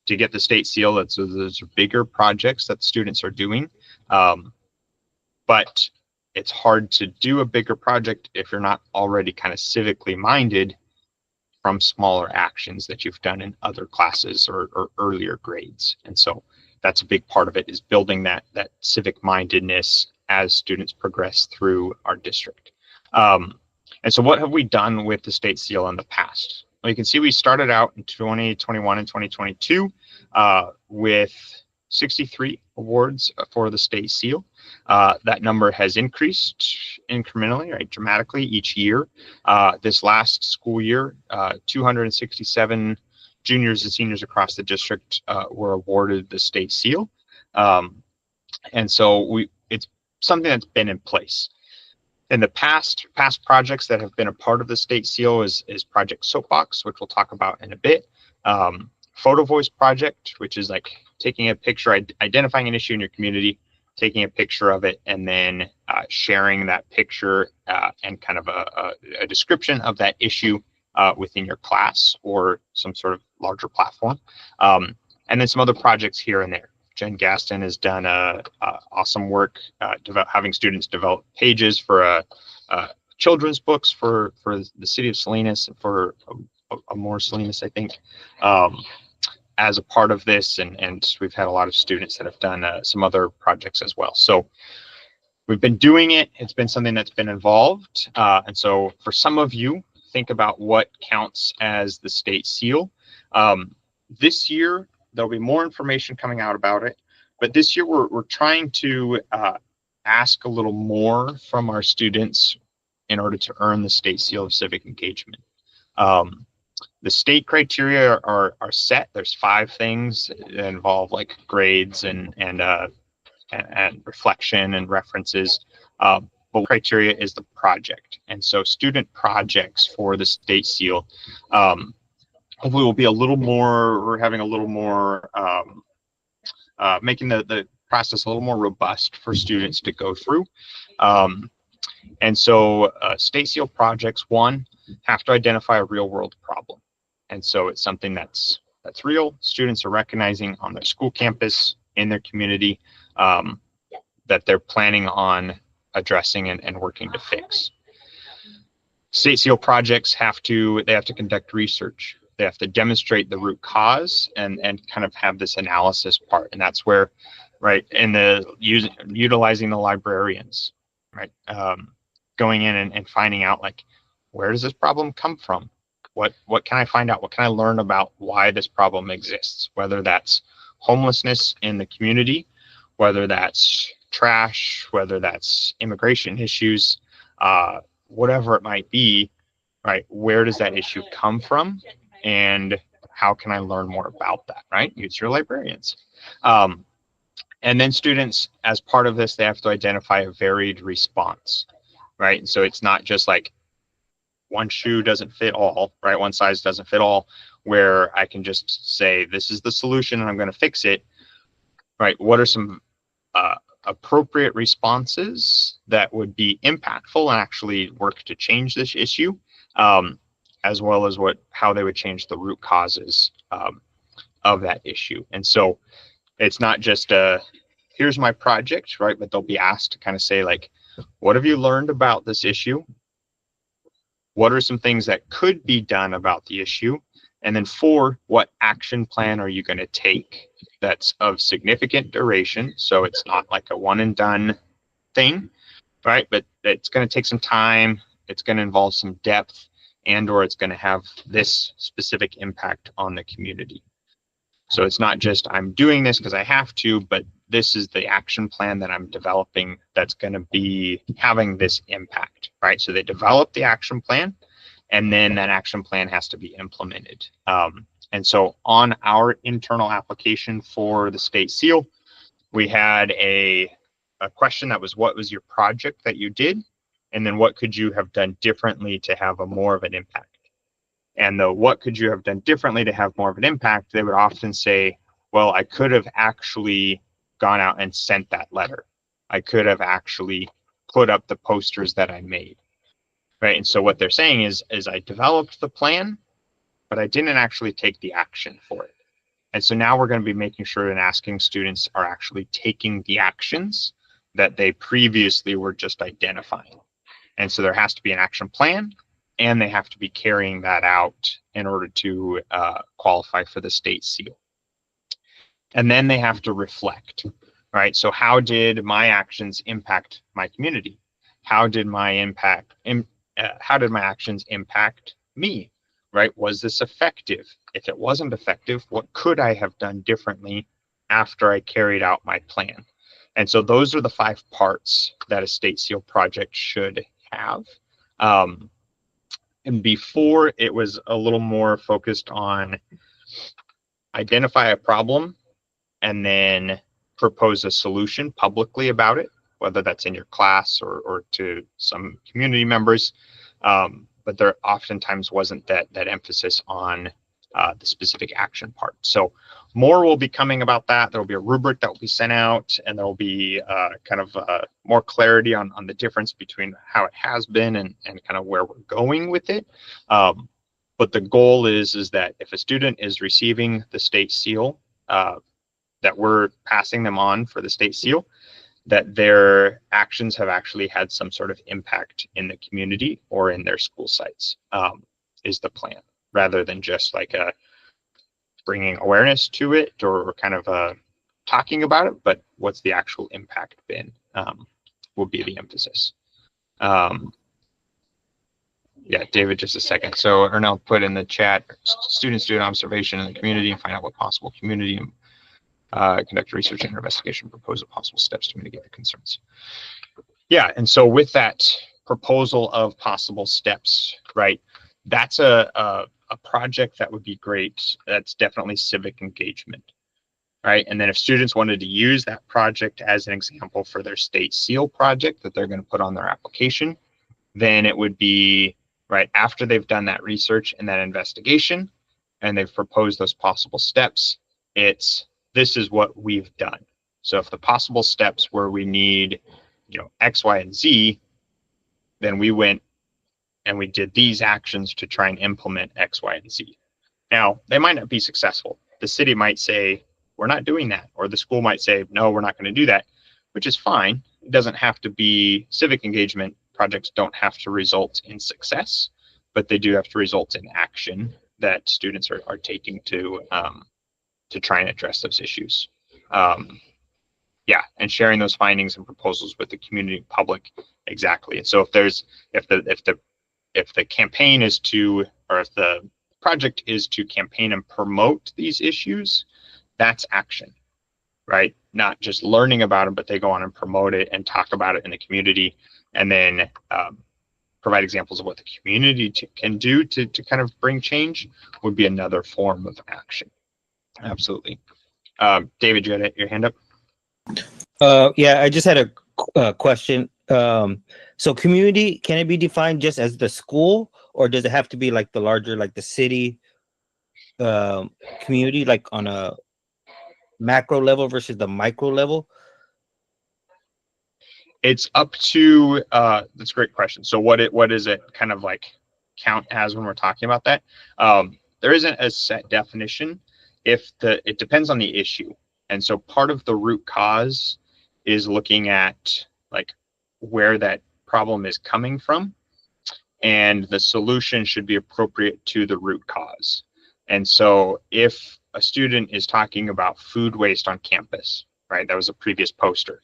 to get the state seal. Those are bigger projects that students are doing. But it's hard to do a bigger project if you're not already kind of civically minded from smaller actions that you've done in other classes or earlier grades. And so that's a big part of it, is building that civic mindedness as students progress through our district. And so what have we done with the state seal in the past? Well, you can see we started out in 2021 and 2022 with 63 awards for the state seal. That number has increased incrementally, right, dramatically each year. This last school year, 267 juniors and seniors across the district were awarded the state seal. And so it's something that's been in place. In the past projects that have been a part of the state seal is Project Soapbox, which we'll talk about in a bit. Photo Voice Project, which is like taking a picture, identifying an issue in your community, taking a picture of it, and then sharing that picture and kind of a description of that issue within your class or some sort of larger platform. And then some other projects here and there. Jen Gaston has done awesome work having students develop pages for children's books for the city of Salinas and for Amor Salinas, I think, as a part of this. And we've had a lot of students that have done some other projects as well. So we've been doing it. It's been something that's been involved. And so for some of you, think about what counts as the state seal. This year, there'll be more information coming out about it, but this year we're trying to ask a little more from our students in order to earn the state seal of civic engagement. The state criteria are set. There's 5 things that involve like grades and reflection and references. But criteria is the project, and so student projects for the state seal. Hopefully will be a little more, we're having a little more, making the process a little more robust for students to go through. And so state seal projects, one, have to identify a real world problem. And so it's something that's real. Students are recognizing on their school campus, in their community, that they're planning on addressing and working to fix. State seal projects have to conduct research. They have to demonstrate the root cause and kind of have this analysis part. And that's where, right, in utilizing the librarians, right, going in and finding out, like, where does this problem come from? What can I find out? What can I learn about why this problem exists? Whether that's homelessness in the community, whether that's trash, whether that's immigration issues, whatever it might be, right? Where does that issue come from? And how can I learn more about that, right? Use your librarians. And then students, as part of this, they have to identify a varied response, right? And so it's not just like one shoe doesn't fit all, right? One size doesn't fit all, where I can just say, this is the solution and I'm going to fix it, right? What are some appropriate responses that would be impactful and actually work to change this issue, as well as how they would change the root causes of that issue. And so it's not just here's my project, right? But they'll be asked to kind of say, like, what have you learned about this issue? What are some things that could be done about the issue? And then 4, what action plan are you going to take that's of significant duration? So it's not like a one and done thing, right? But it's going to take some time. It's going to involve some depth, or it's going to have this specific impact on the community. So it's not just I'm doing this because I have to, but this is the action plan that I'm developing that's going to be having this impact, right? So they develop the action plan, and then that action plan has to be implemented. And so on our internal application for the state seal, we had a a question that was, what was your project that you did? And then what could you have done differently to have a more of an impact? And the what could you have done differently to have more of an impact, they would often say, well, I could have actually gone out and sent that letter. I could have actually put up the posters that I made, right? And so what they're saying is I developed the plan, but I didn't actually take the action for it. And so now we're going to be making sure and asking students are actually taking the actions that they previously were just identifying. And so there has to be an action plan, and they have to be carrying that out in order to qualify for the state seal. And then they have to reflect, right? So how did my actions impact my community? How did my actions impact me, right? Was this effective? If it wasn't effective, what could I have done differently after I carried out my plan? And so those are the 5 parts that a state seal project should have. And before, it was a little more focused on identify a problem and then propose a solution publicly about it, whether that's in your class or to some community members. But there oftentimes wasn't that emphasis on the specific action part. So more will be coming about that. There will be a rubric that will be sent out, and there will be kind of more clarity on the difference between how it has been and kind of where we're going with it. But the goal is that if a student is receiving the state seal, that we're passing them on for the state seal, that their actions have actually had some sort of impact in the community or in their school sites, is the plan, rather than just like bringing awareness to it or kind of talking about it, but what's the actual impact been, will be the emphasis. Yeah, David, just a second. So Ernell put in the chat, students do an observation in the community and find out what possible community conduct research and investigation, propose possible steps to mitigate the concerns. Yeah, and so with that proposal of possible steps, right, that's a project that would be great. That's definitely civic engagement, right? And then if students wanted to use that project as an example for their state seal project that they're going to put on their application, then it would be right after they've done that research and that investigation and they've proposed those possible steps, it's this is what we've done. So if the possible steps were we need, X, Y, and Z, then we went and we did these actions to try and implement X, Y, and Z. Now, they might not be successful. The city might say, we're not doing that. Or the school might say, no, we're not going to do that, which is fine. It doesn't have to be civic engagement. Projects don't have to result in success, but they do have to result in action that students are taking to try and address those issues. Yeah, and sharing those findings and proposals with the community public. Exactly. And so if the campaign is to, or if the project is to campaign and promote these issues, that's action, right? Not just learning about them, but they go on and promote it and talk about it in the community, and then provide examples of what the community can do to kind of bring change would be another form of action. Absolutely. David, you had your hand up? Yeah, I just had a question. So community, can it be defined just as the school, or does it have to be like the larger, like the city community, like on a macro level versus the micro level? It's up to, that's a great question. So what is it kind of like count as when we're talking about that? There isn't a set definition. It depends on the issue. And so part of the root cause is looking at like where that problem is coming from, and the solution should be appropriate to the root cause. And so if a student is talking about food waste on campus, right, that was a previous poster,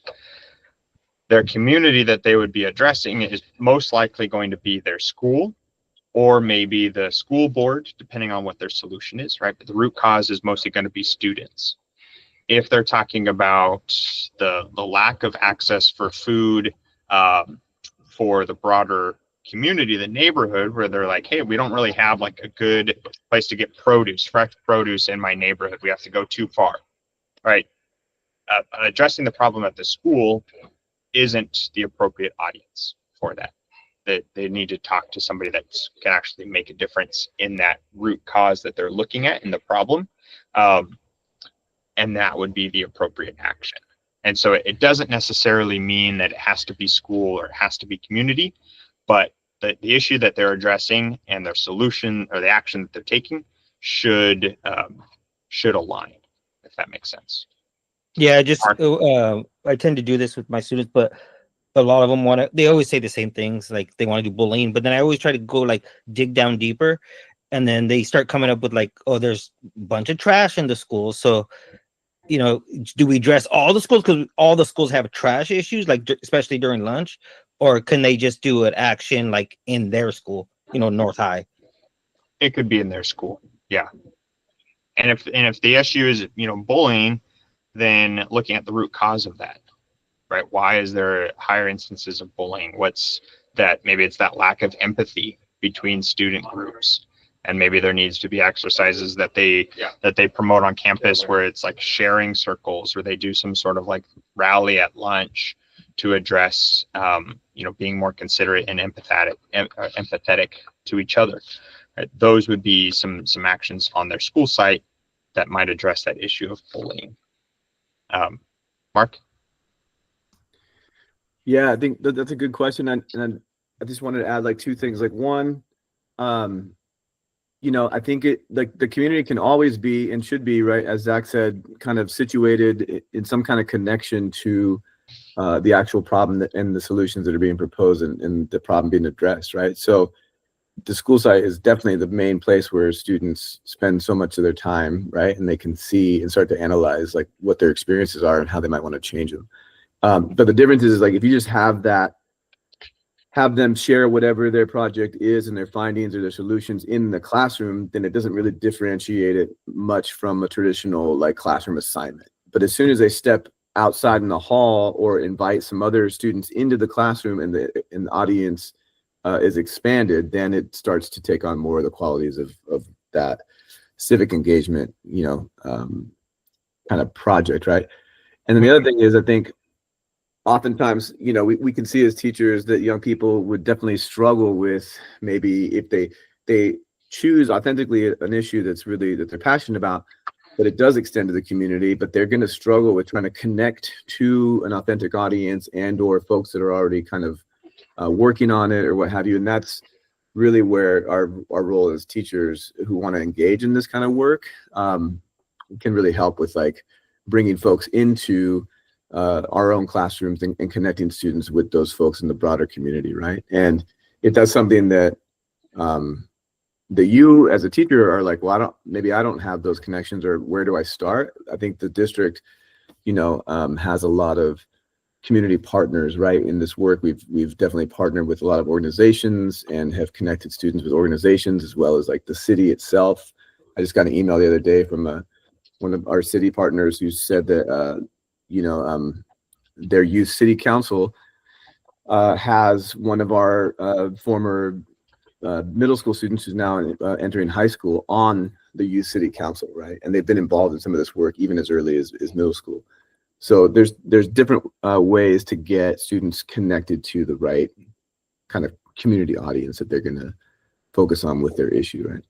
their community that they would be addressing is most likely going to be their school, or maybe the school board, depending on what their solution is, right? But the root cause is mostly going to be students. If they're talking about the lack of access for food for the broader community, the neighborhood, where they're like, hey, we don't really have like a good place to get produce, fresh produce in my neighborhood. We have to go too far, right? Addressing the problem at the school, isn't the appropriate audience for that. That they need to talk to somebody that can actually make a difference in that root cause that they're looking at in the problem. And that would be the appropriate action. And so it doesn't necessarily mean that it has to be school or it has to be community, but the issue that they're addressing and their solution or the action that they're taking should align, if that makes sense. Yeah, I tend to do this with my students, but a lot of them they always say the same things, like they want to do bullying, but then I always try to go like dig down deeper, and then they start coming up with like, oh, there's a bunch of trash in the school. So, do we address all the schools because all the schools have trash issues, like especially during lunch, or can they just do an action like in their school, North High? It could be in their school, yeah. And if the issue is bullying, then looking at the root cause of that, right? Why is there higher instances of bullying? What's that? Maybe it's that lack of empathy between student groups, and maybe there needs to be exercises that they promote on campus where it's like sharing circles, or they do some sort of like rally at lunch to address being more considerate and empathetic to each other. Right? Those would be some actions on their school site that might address that issue of bullying. Mark? Yeah, I think that's a good question. And I just wanted to add like two things. Like one, I think the community can always be and should be, right, as Zach said, kind of situated in some kind of connection to the actual problem and the solutions that are being proposed and the problem being addressed, right? So the school site is definitely the main place where students spend so much of their time, right? And they can see and start to analyze like what their experiences are and how they might want to change them. But the difference is like if you just have them share whatever their project is and their findings or their solutions in the classroom, then it doesn't really differentiate it much from a traditional like classroom assignment. But as soon as they step outside in the hall or invite some other students into the classroom and the audience is expanded, then it starts to take on more of the qualities of that civic engagement, kind of project, right? And then the other thing is, I think oftentimes, we can see as teachers that young people would definitely struggle with maybe if they choose authentically an issue that they're passionate about, but it does extend to the community, but they're going to struggle with trying to connect to an authentic audience and or folks that are already kind of working on it or what have you. And that's really where our role as teachers who want to engage in this kind of work can really help with like bringing folks into our own classrooms and connecting students with those folks in the broader community, right? And if that's something that that you as a teacher are like, well, I don't have those connections, or where do I start? I think the district, has a lot of community partners, right? In this work, we've definitely partnered with a lot of organizations and have connected students with organizations as well as like the city itself. I just got an email the other day from one of our city partners who said that their youth city council has one of our former middle school students who's now entering high school on the youth city council, right? And they've been involved in some of this work even as early as middle school. So there's different ways to get students connected to the right kind of community audience that they're going to focus on with their issue, right?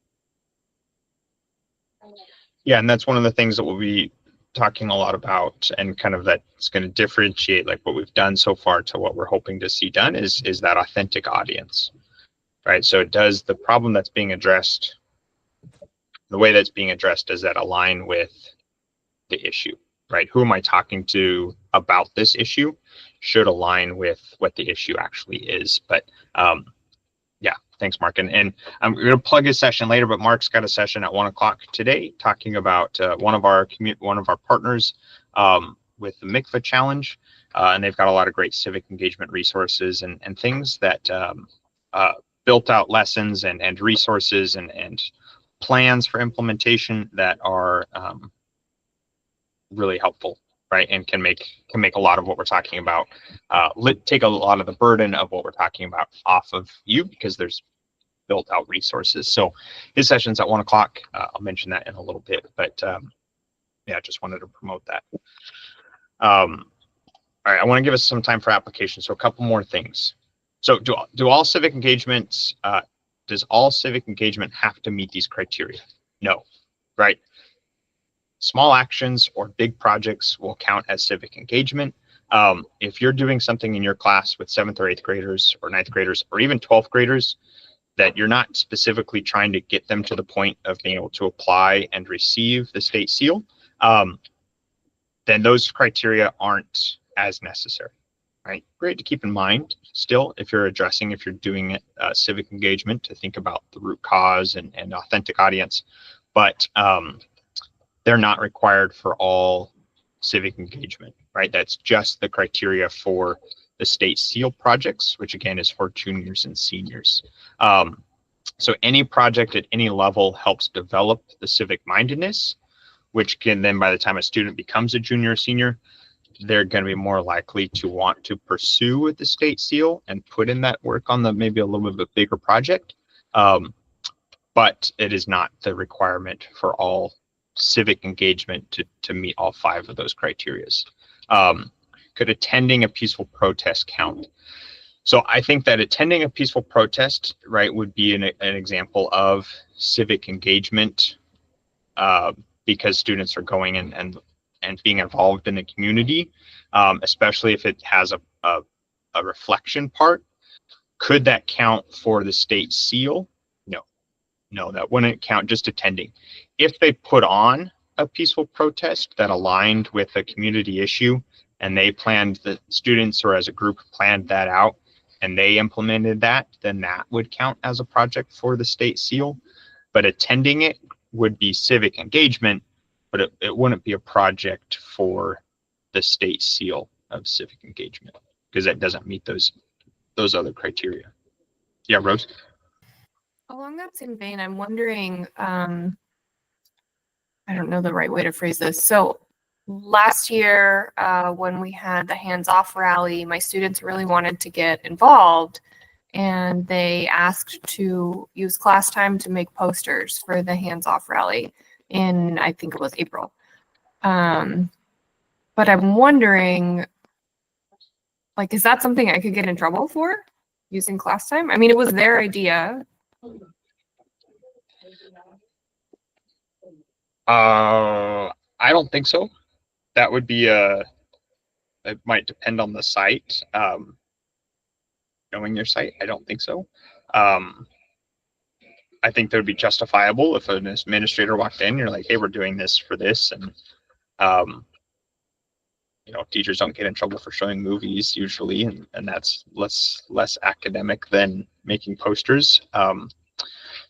Yeah, and that's one of the things that we'll be talking a lot about, and kind of that's going to differentiate like what we've done so far to what we're hoping to see done is that authentic audience, right? So does the problem that's being addressed, the way that's being addressed, does that align with the issue, right? Who am I talking to about this issue should align with what the issue actually is. But yeah, thanks, Mark. And I'm going to plug his session later, but Mark's got a session at 1:00 today talking about one of our partners with the MICFA challenge. And they've got a lot of great civic engagement resources and things that built out lessons and resources and plans for implementation that are really helpful, right? And can make a lot of what we're talking about, take a lot of the burden of what we're talking about off of you, because there's built out resources. So his session's at 1:00. I'll mention that in a little bit, but yeah, just wanted to promote that. All right, I want to give us some time for application. So a couple more things. So do all civic engagements, does all civic engagement have to meet these criteria? No, right? Small actions or big projects will count as civic engagement. If you're doing something in your class with 7th or 8th graders or 9th graders or even 12th graders that you're not specifically trying to get them to the point of being able to apply and receive the state seal, then those criteria aren't as necessary, right? Great to keep in mind still if you're doing it, civic engagement, to think about the root cause and authentic audience, but they're not required for all civic engagement, right? That's just the criteria for the state seal projects, which again is for juniors and seniors. So any project at any level helps develop the civic mindedness, which can then, by the time a student becomes a junior or senior, they're going to be more likely to want to pursue with the state seal and put in that work on the maybe a little bit of a bigger project. But it is not the requirement for all civic engagement to meet all 5 of those criteria. Could attending a peaceful protest count? So I think that attending a peaceful protest, right, would be an example of civic engagement, because students are going and being involved in the community, especially if it has a reflection part. Could that count for the state seal? No, that wouldn't count, just attending. If they put on a peaceful protest that aligned with a community issue and they planned, the students or as a group planned that out and they implemented that, then that would count as a project for the state seal. But attending it would be civic engagement, but it wouldn't be a project for the state seal of civic engagement because that doesn't meet those other criteria. Yeah, Rose? Along that same vein, I'm wondering, I don't know the right way to phrase this. So last year, when we had the hands-off rally, my students really wanted to get involved and they asked to use class time to make posters for the hands-off rally in, I think it was April. But I'm wondering, like, is that something I could get in trouble for using class time? I mean, it was their idea. I don't think so. That would be it might depend on the site. Knowing your site, I don't think so. I think that would be justifiable if an administrator walked in, you're like, hey, we're doing this for this, and teachers don't get in trouble for showing movies usually, and that's less academic than making posters.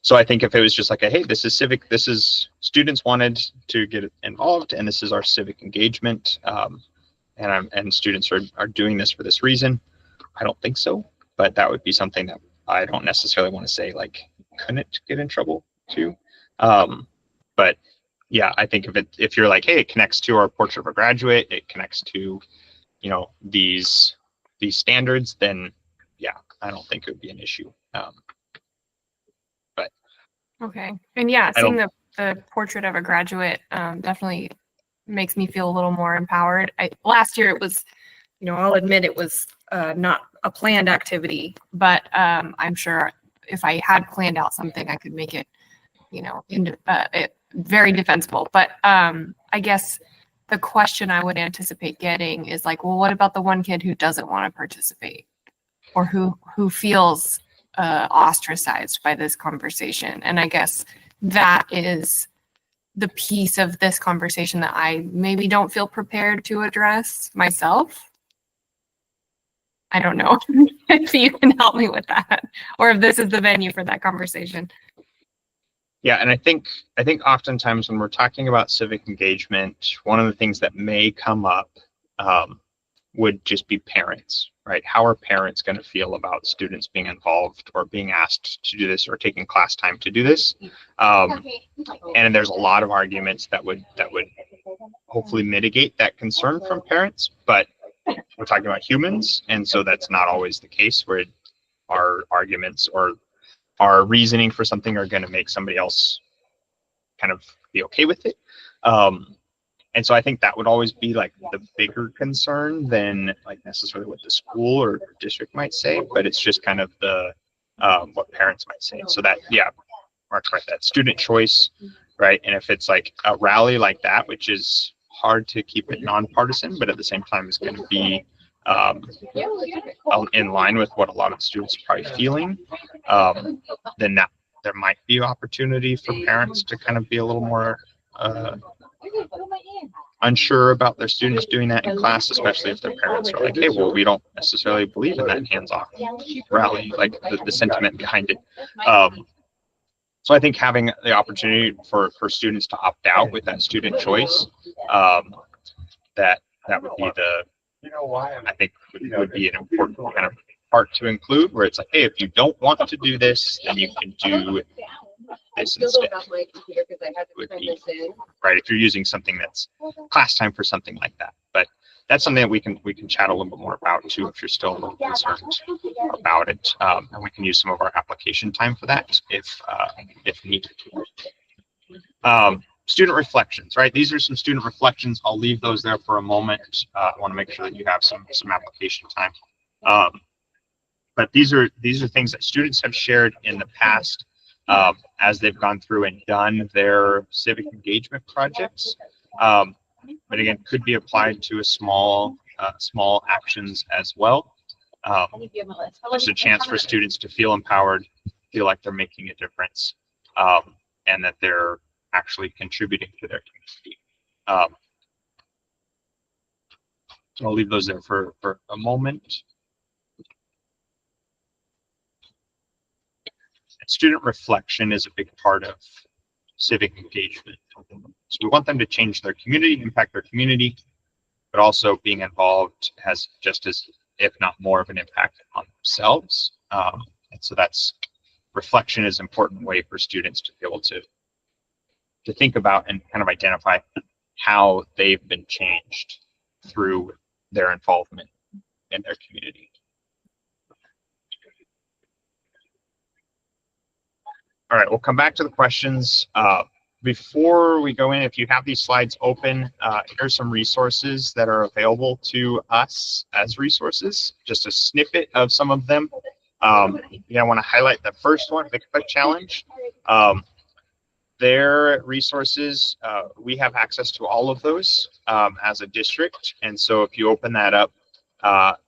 So I think if it was just like, hey, this is civic, this is students wanted to get involved, and this is our civic engagement, and students are doing this for this reason, I don't think so. But that would be something that I don't necessarily want to say like couldn't get in trouble too. But yeah, I think if you're like, hey, it connects to our portrait of a graduate, it connects to these standards, then yeah, I don't think it would be an issue. Okay. And yeah, seeing the portrait of a graduate definitely makes me feel a little more empowered. Last year it was, I'll admit it was not a planned activity, but I'm sure if I had planned out something, I could make it, very defensible. But I guess the question I would anticipate getting is like, well, what about the one kid who doesn't want to participate or who feels ostracized by this conversation? And I guess that is the piece of this conversation that I maybe don't feel prepared to address myself. I don't know if you can help me with that, or if this is the venue for that conversation. Yeah, and I think oftentimes when we're talking about civic engagement, one of the things that may come up would just be parents, right? How are parents going to feel about students being involved or being asked to do this or taking class time to do this? And there's a lot of arguments that would hopefully mitigate that concern from parents, but we're talking about humans, and so that's not always the case where our arguments or our reasoning for something are going to make somebody else kind of be okay with it. And so I think that would always be like the bigger concern than like necessarily what the school or district might say, but it's just kind of the what parents might say. So that, yeah, Mark's right, that student choice, right? And if it's like a rally like that, which is hard to keep it nonpartisan, but at the same time is going to be in line with what a lot of the students are probably feeling, then that there might be opportunity for parents to kind of be a little more unsure about their students doing that in class, especially if their parents are like, hey, well, we don't necessarily believe in that hands-off rally, like the sentiment behind it. So I think having the opportunity for students to opt out with that student choice, that would be I think would be an important kind of part to include, where it's like, hey, if you don't want to do this, then you can do this instead. Would be, right, if you're using something that's class time for something like that. But that's something that we can chat a little bit more about too, if you're still a little concerned about it, and we can use some of our application time for that if needed. Student reflections, right? These are some student reflections. I'll leave those there for a moment. I want to make sure that you have some application time. But these are things that students have shared in the past as they've gone through and done their civic engagement projects. But again, could be applied to a small actions as well. It's a chance for students to feel empowered, feel like they're making a difference, and that they're actually contributing to their community. So I'll leave those there for a moment. Student reflection is a big part of civic engagement. So we want them to change their community, impact their community, but also being involved has just as, if not more, of an impact on themselves. And so reflection is an important way for students to be able to think about and kind of identify how they've been changed through their involvement in their community. All right, we'll come back to the questions. Before we go in, if you have these slides open, here's some resources that are available to us as resources, just a snippet of some of them. I want to highlight the first one, the Click Challenge. Their resources, we have access to all of those as a district. And so if you open that up,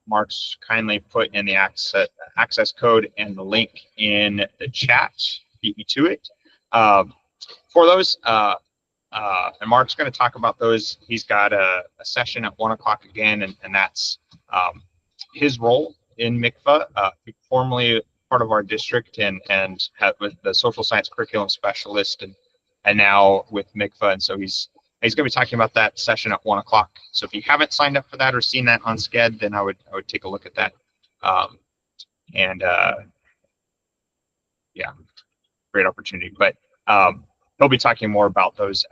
Mark's kindly put in the access code and the link in the chat, beat me to it. For those, and Mark's going to talk about those. He's got a session at 1 o'clock again, and that's his role in MICFA, formerly part of our district and with the social science curriculum specialist and now with MICFA. And so he's going to be talking about that session at 1 o'clock. So if you haven't signed up for that or seen that on Sched, then I would take a look at that. Yeah, great opportunity. But he'll be talking more about those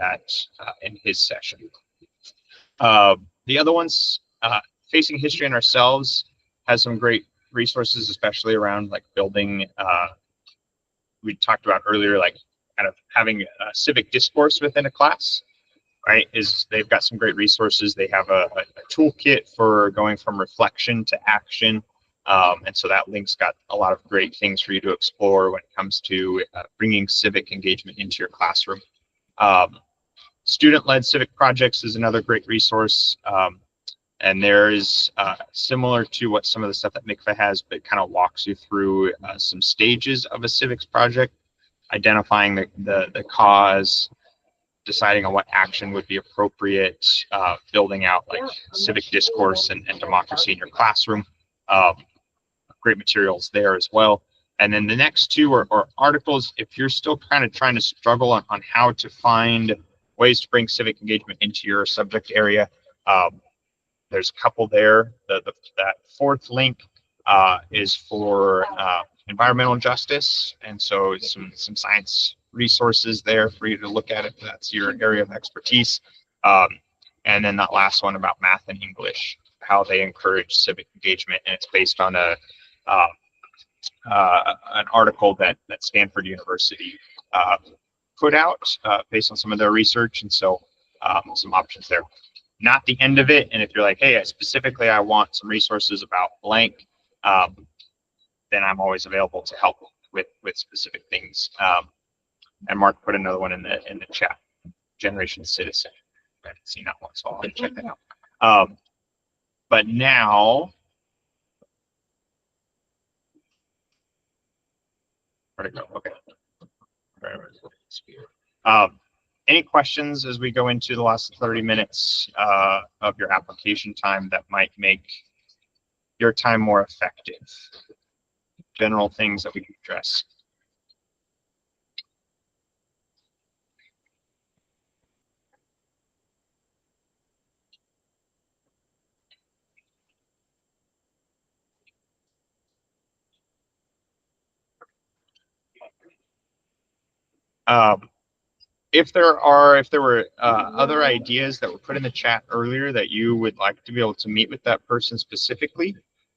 in his session. The other ones, Facing History and Ourselves, has some great resources, especially around like building. We talked about earlier, like kind of having a civic discourse within a class, right? They've got some great resources. They have a toolkit for going from reflection to action. And so that link's got a lot of great things for you to explore when it comes to bringing civic engagement into your classroom. Student-led civic projects is another great resource. And there is similar to what some of the stuff that MICFA has, but kind of walks you through some stages of a civics project, identifying the cause, deciding on what action would be appropriate, building out like civic discourse and democracy in your classroom. Great materials there as well. And then the next two are articles. If you're still kind of trying to struggle on how to find ways to bring civic engagement into your subject area, there's a couple there. That fourth link is for environmental justice, and so some science resources there for you to look at if that's your area of expertise. And then that last one about math and English, how they encourage civic engagement, and it's based on an article that Stanford University put out based on some of their research. And so some options there. Not the end of it. And if you're like, hey, specifically, I want some resources about blank, then I'm always available to help with specific things. And Mark put another one in the chat. Generation Citizen. I haven't seen that one, so I'll check that out. But now, where'd it go? Okay. Any questions as we go into the last 30 minutes of your application time that might make your time more effective? General things that we can address. If there were other ideas that were put in the chat earlier that you would like to be able to meet with that person specifically,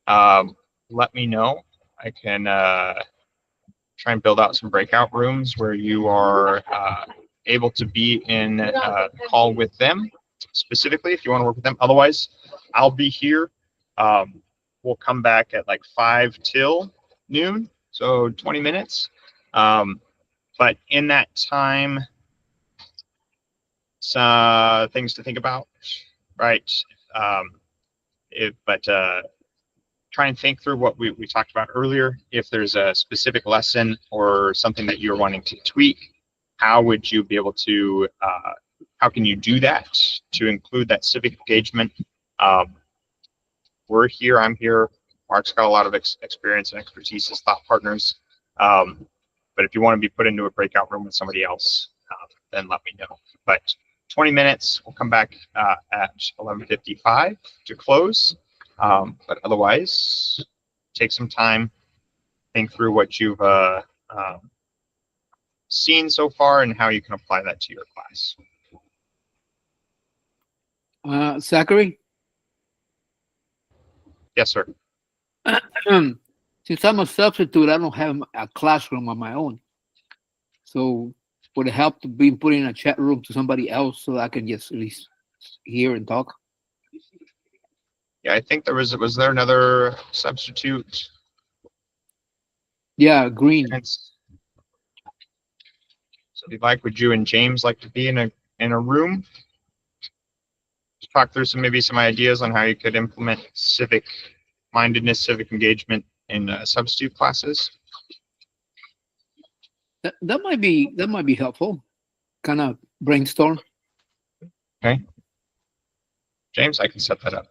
let me know. I can try and build out some breakout rooms where you are able to be in a call with them specifically if you want to work with them. Otherwise, I'll be here. We'll come back at like 5 till noon, so 20 minutes. But in that time, some things to think about, right? Try and think through what we talked about earlier. If there's a specific lesson or something that you're wanting to tweak, how would you be able to, how can you do that to include that civic engagement? We're here, I'm here. Mark's got a lot of experience and expertise as thought partners. But if you want to be put into a breakout room with somebody else, then let me know. But 20 minutes, we'll come back at 11:55 to close. But otherwise, take some time, think through what you've seen so far and how you can apply that to your class. Zachary? Yes, sir. Since I'm a substitute, I don't have a classroom on my own. So would it help to be put in a chat room to somebody else so I can just at least hear and talk? Yeah, I think was there another substitute? Yeah, Green. So if you'd like, would you and James like to be in a room? Just talk through maybe some ideas on how you could implement civic mindedness, civic engagement in substitute classes. That might be helpful. Kind of brainstorm. Okay. James, I can set that up.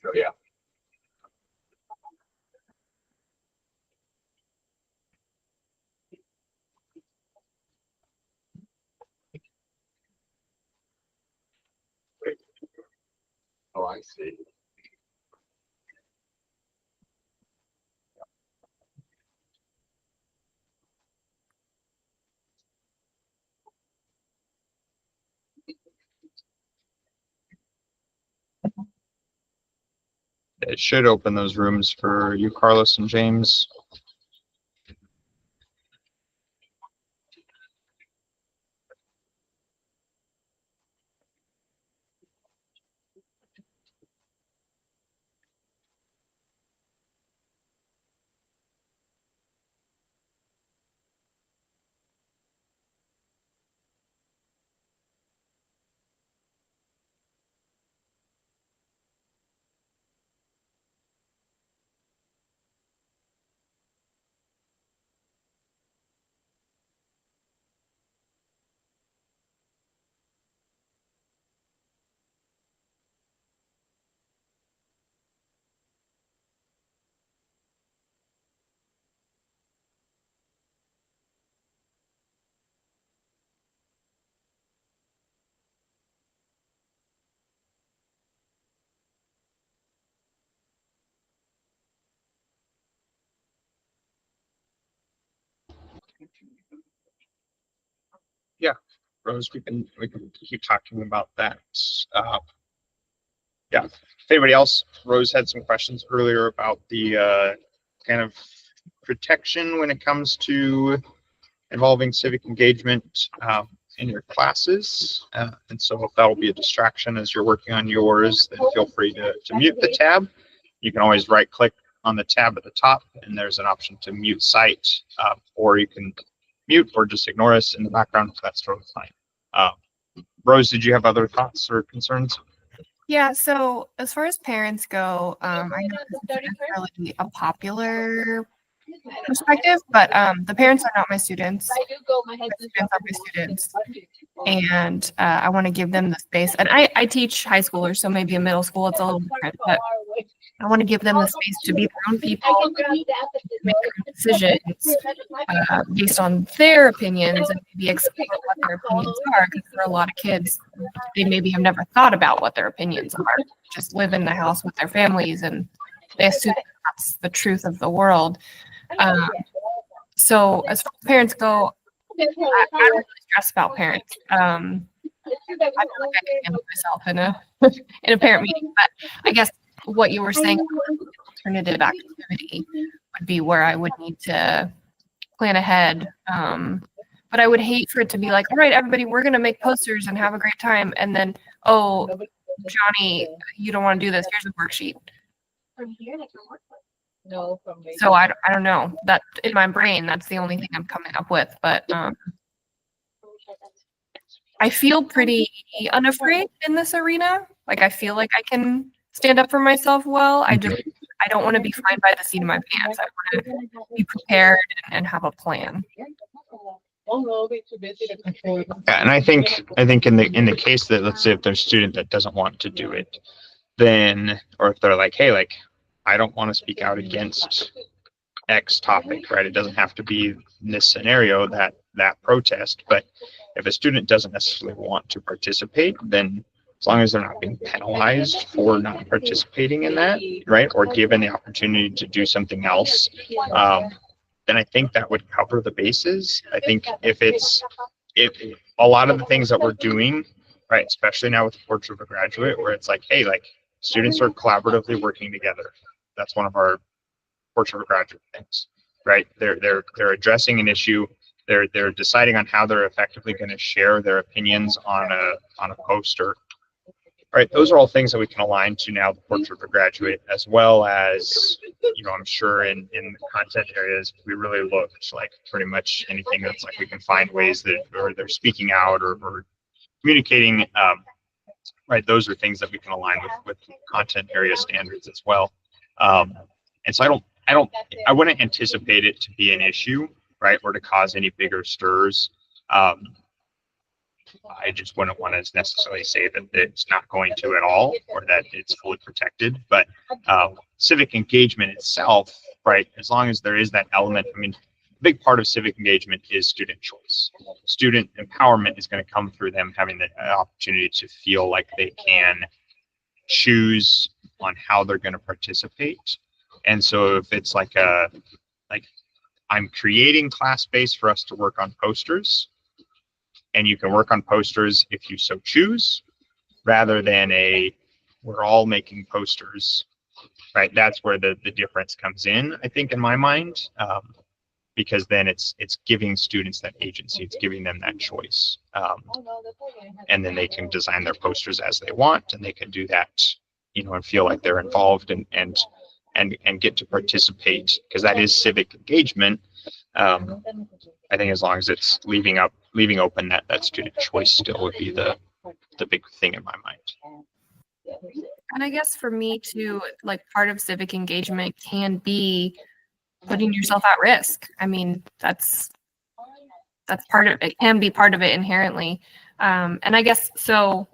Oh, yeah. Oh, I see. It should open those rooms for you, Carlos and James. Rose, we can keep talking about that. Yeah. If anybody else, Rose had some questions earlier about the kind of protection when it comes to involving civic engagement in your classes. And so if that'll be a distraction as you're working on yours, then feel free to mute the tab. You can always right click on the tab at the top and there's an option to mute site, or you can mute or just ignore us in the background if that's totally fine. Rose, did you have other thoughts or concerns? Yeah, so as far as parents go, I know this isn't really a popular perspective, but the parents are not my students. My students are my students, and I want to give them the space. And I teach high schoolers, so maybe in middle school it's a little different, but I want to give them the space to be their own people, make their own decisions based on their opinions, and maybe explore what their opinions are. Because for a lot of kids, they maybe have never thought about what their opinions are. Just live in the house with their families, and they assume that's the truth of the world. So as far as parents go, I don't really stress about parents. I feel like I can handle myself in a parent meeting, but I guess what you were saying, alternative activity would be where I would need to plan ahead. But I would hate for it to be like, all right, everybody, we're going to make posters and have a great time. And then, oh, Johnny, you don't want to do this. Here's a worksheet. So I don't know, that in my brain, that's the only thing I'm coming up with. But I feel pretty unafraid in this arena. Like, I feel like I can stand up for myself well. I don't want to be flying by the seat of my pants. I want to be prepared and have a plan. Yeah, and I think in the case that, let's say if there's a student that doesn't want to do it, then, or if they're like, hey, like, I don't want to speak out against X topic, right? It doesn't have to be in this scenario that protest, but if a student doesn't necessarily want to participate, then as long as they're not being penalized for not participating in that, right, or given the opportunity to do something else, then I think that would cover the bases. I think if a lot of the things that we're doing, right, especially now with the Portrait of a Graduate, where it's like, hey, like, students are collaboratively working together. That's one of our Portrait of a Graduate things, right? They're addressing an issue. They're deciding on how they're effectively going to share their opinions on a poster. Right, those are all things that we can align to now the Portrait of a Graduate, as well as, you know, I'm sure in the content areas, we really look like pretty much anything that's like we can find ways that, or they're speaking out or communicating, right, those are things that we can align with content area standards as well. And so I wouldn't anticipate it to be an issue, right, or to cause any bigger stirs. I just wouldn't want to necessarily say that it's not going to at all, or that it's fully protected. But civic engagement itself, right, as long as there is that element, I mean, a big part of civic engagement is student choice. Student empowerment is going to come through them having the opportunity to feel like they can choose on how they're going to participate. And so if it's like I'm creating class space for us to work on posters, and you can work on posters if you so choose, rather than we're all making posters, right? That's where the difference comes in, I think, in my mind, because then it's giving students that agency, it's giving them that choice. And then they can design their posters as they want, and they can do that, you know, and feel like they're involved and get to participate, because that is civic engagement. I think as long as it's leaving open that student choice still would be the big thing in my mind. And I guess for me too, like, part of civic engagement can be putting yourself at risk. I mean, that's part of it, can be part of it inherently. And I guess so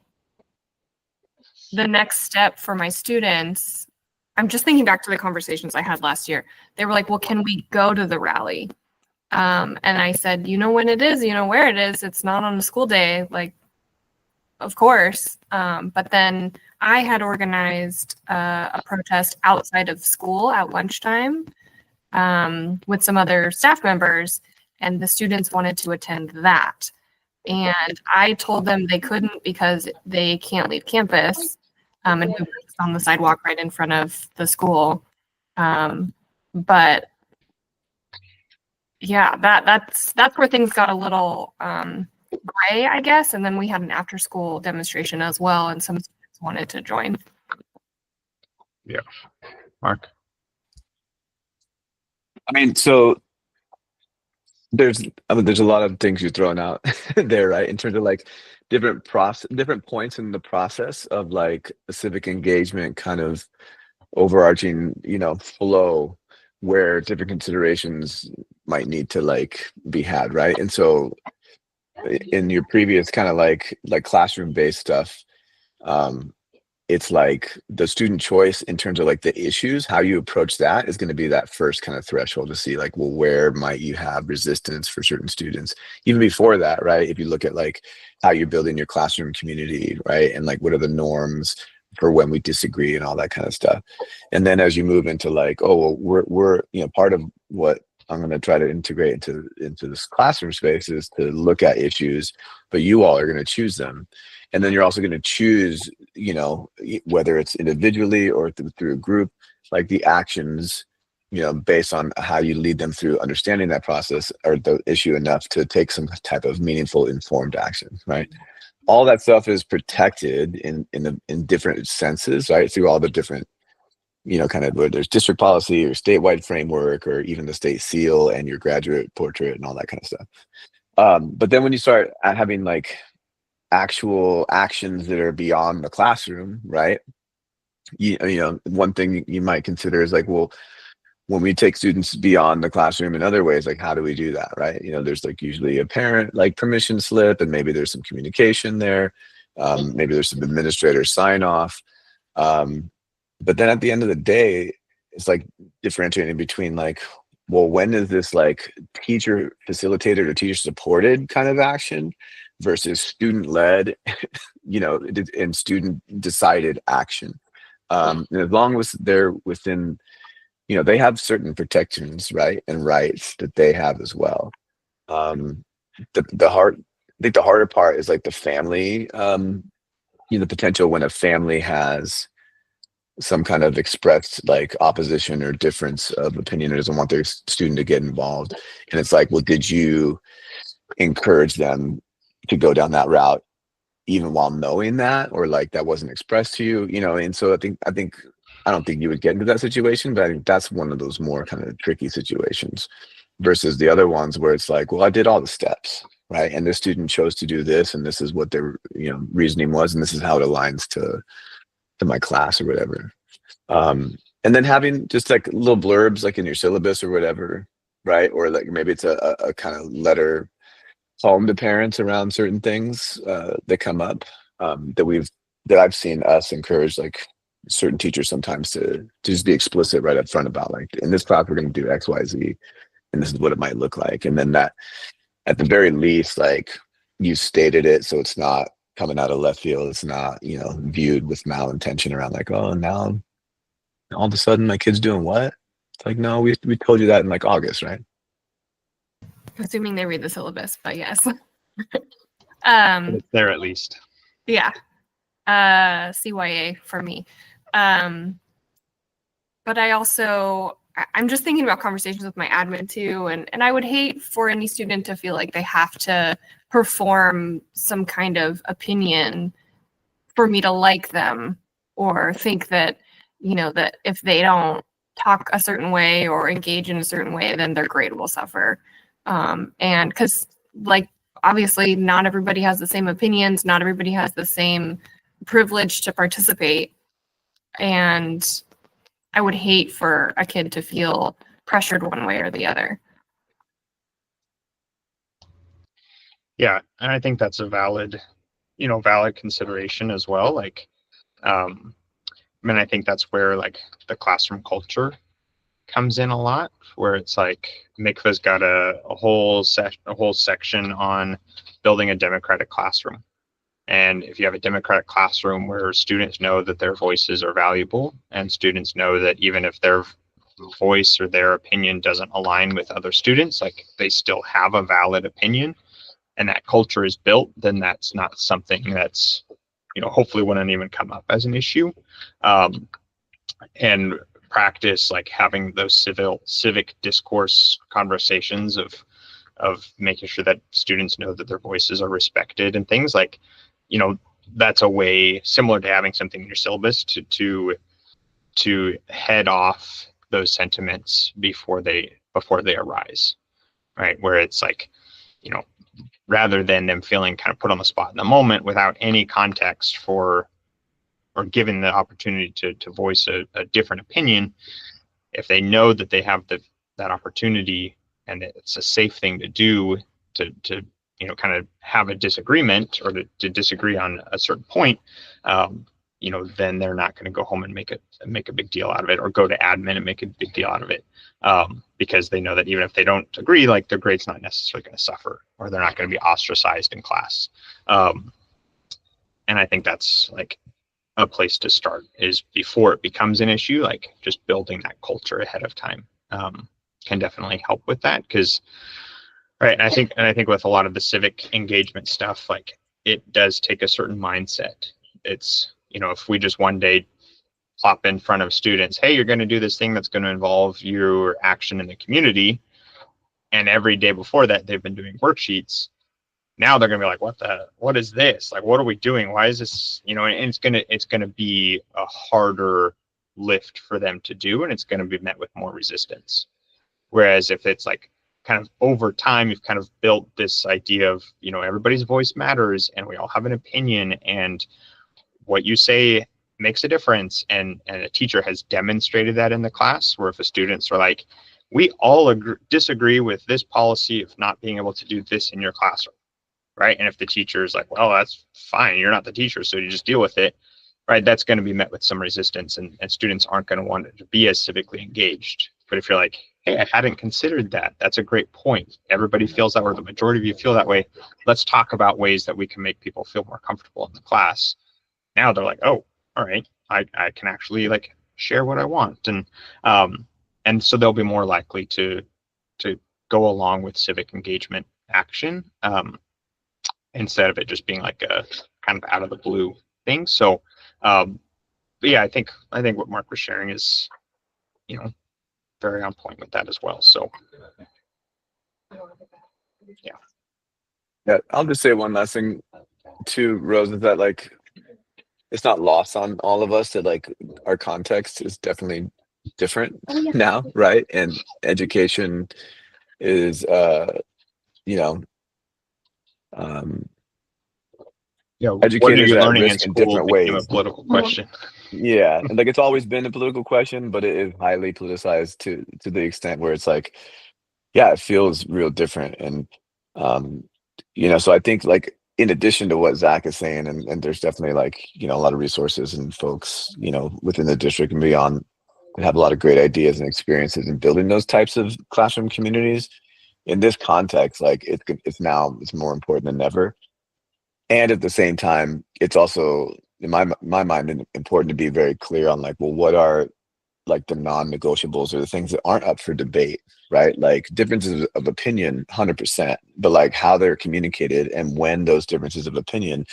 the next step for my students, I'm just thinking back to the conversations I had last year. They were like, well, can we go to the rally? And I said, you know when it is, you know where it is. It's not on a school day, like, of course. But then I had organized a protest outside of school at lunchtime with some other staff members, and the students wanted to attend that. And I told them they couldn't because they can't leave campus. And we were just on the sidewalk right in front of the school. But yeah, that's where things got a little gray, I guess. And then we had an after school demonstration as well, and some students wanted to join. Yeah. Mark? I mean, so there's a lot of things you're throwing out there, right? In terms of like different points in the process of like a civic engagement kind of overarching, flow where different considerations might need to like be had, right? And so in your previous kind of like classroom based stuff, it's like the student choice in terms of like the issues, how you approach that is going to be that first kind of threshold to see like, well, where might you have resistance for certain students? Even before that, right? If you look at like how you're building your classroom community, right? And like, what are the norms for when we disagree and all that kind of stuff. And then as you move into like, oh, well, we're part of what I'm going to try to integrate into this classroom space is to look at issues, but you all are going to choose them. And then you're also going to choose, whether it's individually or through a group, like the actions, based on how you lead them through understanding that process or the issue enough to take some type of meaningful, informed action, right? All that stuff is protected in different senses, right? Through all the different, kind of where there's district policy or statewide framework or even the state seal and your graduate portrait and all that kind of stuff. But then when you start having like actual actions that are beyond the classroom, right? One thing you might consider is like, well, when we take students beyond the classroom in other ways, like how do we do that, right? There's like usually a parent like permission slip, and maybe there's some communication there. Maybe there's some administrator sign off. But then at the end of the day, it's like differentiating between like, well, when is this like teacher facilitated or teacher supported kind of action versus student led, and student decided action. And as long as they're within, they have certain protections, right, and rights that they have as well. I think the harder part is like the family, the potential when a family has some kind of expressed like opposition or difference of opinion or doesn't want their student to get involved. And it's like, well, did you encourage them to go down that route even while knowing that, or like that wasn't expressed to you, And so I don't think you would get into that situation, but I think that's one of those more kind of tricky situations versus the other ones where it's like, well, I did all the steps, right? And this student chose to do this, and this is what their, reasoning was, and this is how it aligns to my class or whatever. And then having just like little blurbs like in your syllabus or whatever, right? Or like maybe it's a kind of letter home to parents around certain things that come up that I've seen us encourage like certain teachers sometimes to just be explicit right up front about like, in this class we're going to do X, Y, Z, and this is what it might look like. And then that at the very least, like you stated it, so it's not coming out of left field. It's not, viewed with malintention around like, oh, now all of a sudden my kid's doing what? It's like, no, we told you that in like August, right? Assuming they read the syllabus, but yes. It's there at least. Yeah. CYA for me. But I'm just thinking about conversations with my admin too. And I would hate for any student to feel like they have to perform some kind of opinion for me to like them, or think that, that if they don't talk a certain way or engage in a certain way, then their grade will suffer. And because like, obviously not everybody has the same opinions, not everybody has the same privilege to participate. And I would hate for a kid to feel pressured one way or the other. Yeah, and I think that's a valid consideration as well. Like, I think that's where like the classroom culture comes in a lot, where it's like MICFA's got a whole section on building a democratic classroom. And if you have a democratic classroom where students know that their voices are valuable, and students know that even if their voice or their opinion doesn't align with other students, like they still have a valid opinion, and that culture is built, then that's not something that's, hopefully wouldn't even come up as an issue. And practice like having those civic discourse conversations of making sure that students know that their voices are respected and things like, that's a way similar to having something in your syllabus to head off those sentiments before they arise, right? Where it's like, rather than them feeling kind of put on the spot in the moment without any context or given the opportunity to voice a different opinion, if they know that they have that opportunity and it's a safe thing to do to kind of have a disagreement or to disagree on a certain point, then they're not going to go home and make a big deal out of it, or go to admin and make a big deal out of it, because they know that even if they don't agree, like their grade's not necessarily going to suffer, or they're not going to be ostracized in class. And I think that's like a place to start, is before it becomes an issue, like just building that culture ahead of time can definitely help with that. Because right, and I think with a lot of the civic engagement stuff, like it does take a certain mindset. It's, if we just one day plop in front of students, hey, you're going to do this thing that's going to involve your action in the community, and every day before that they've been doing worksheets, now they're going to be like, what is this? Like, what are we doing? Why is this, and it's going to be a harder lift for them to do, and it's going to be met with more resistance. Whereas if it's like kind of over time, you've kind of built this idea of, everybody's voice matters and we all have an opinion and what you say makes a difference. And a teacher has demonstrated that in the class, where if the students are like, we all disagree with this policy of not being able to do this in your classroom. Right. And if the teacher is like, well, that's fine, you're not the teacher, so you just deal with it. Right. That's going to be met with some resistance, and students aren't going to want to be as civically engaged. But if you're like, hey, I hadn't considered that. That's a great point. Everybody feels that way, or the majority of you feel that way. Let's talk about ways that we can make people feel more comfortable in the class. Now they're like, oh, all right, I can actually like share what I want. And so they'll be more likely to go along with civic engagement action, instead of it just being like a kind of out of the blue thing. So, but yeah, I think what Mark was sharing is, very on point with that as well. So, Yeah, I'll just say one last thing too, Rose, is that like it's not lost on all of us that like our context is definitely different now, right? And education is educators are at risk in different ways. A political question. Yeah, and like it's always been a political question, but it is highly politicized to the extent where it's like, yeah, it feels real different. And so I think like in addition to what Zach is saying, and there's definitely like, a lot of resources and folks, within the district and beyond that have a lot of great ideas and experiences in building those types of classroom communities. In this context, like it's more important than ever. And at the same time, it's also in my mind important to be very clear on like, well, what are like the non-negotiables or the things that aren't up for debate, right? Like differences of opinion, 100%, but like how they're communicated and when those differences of opinion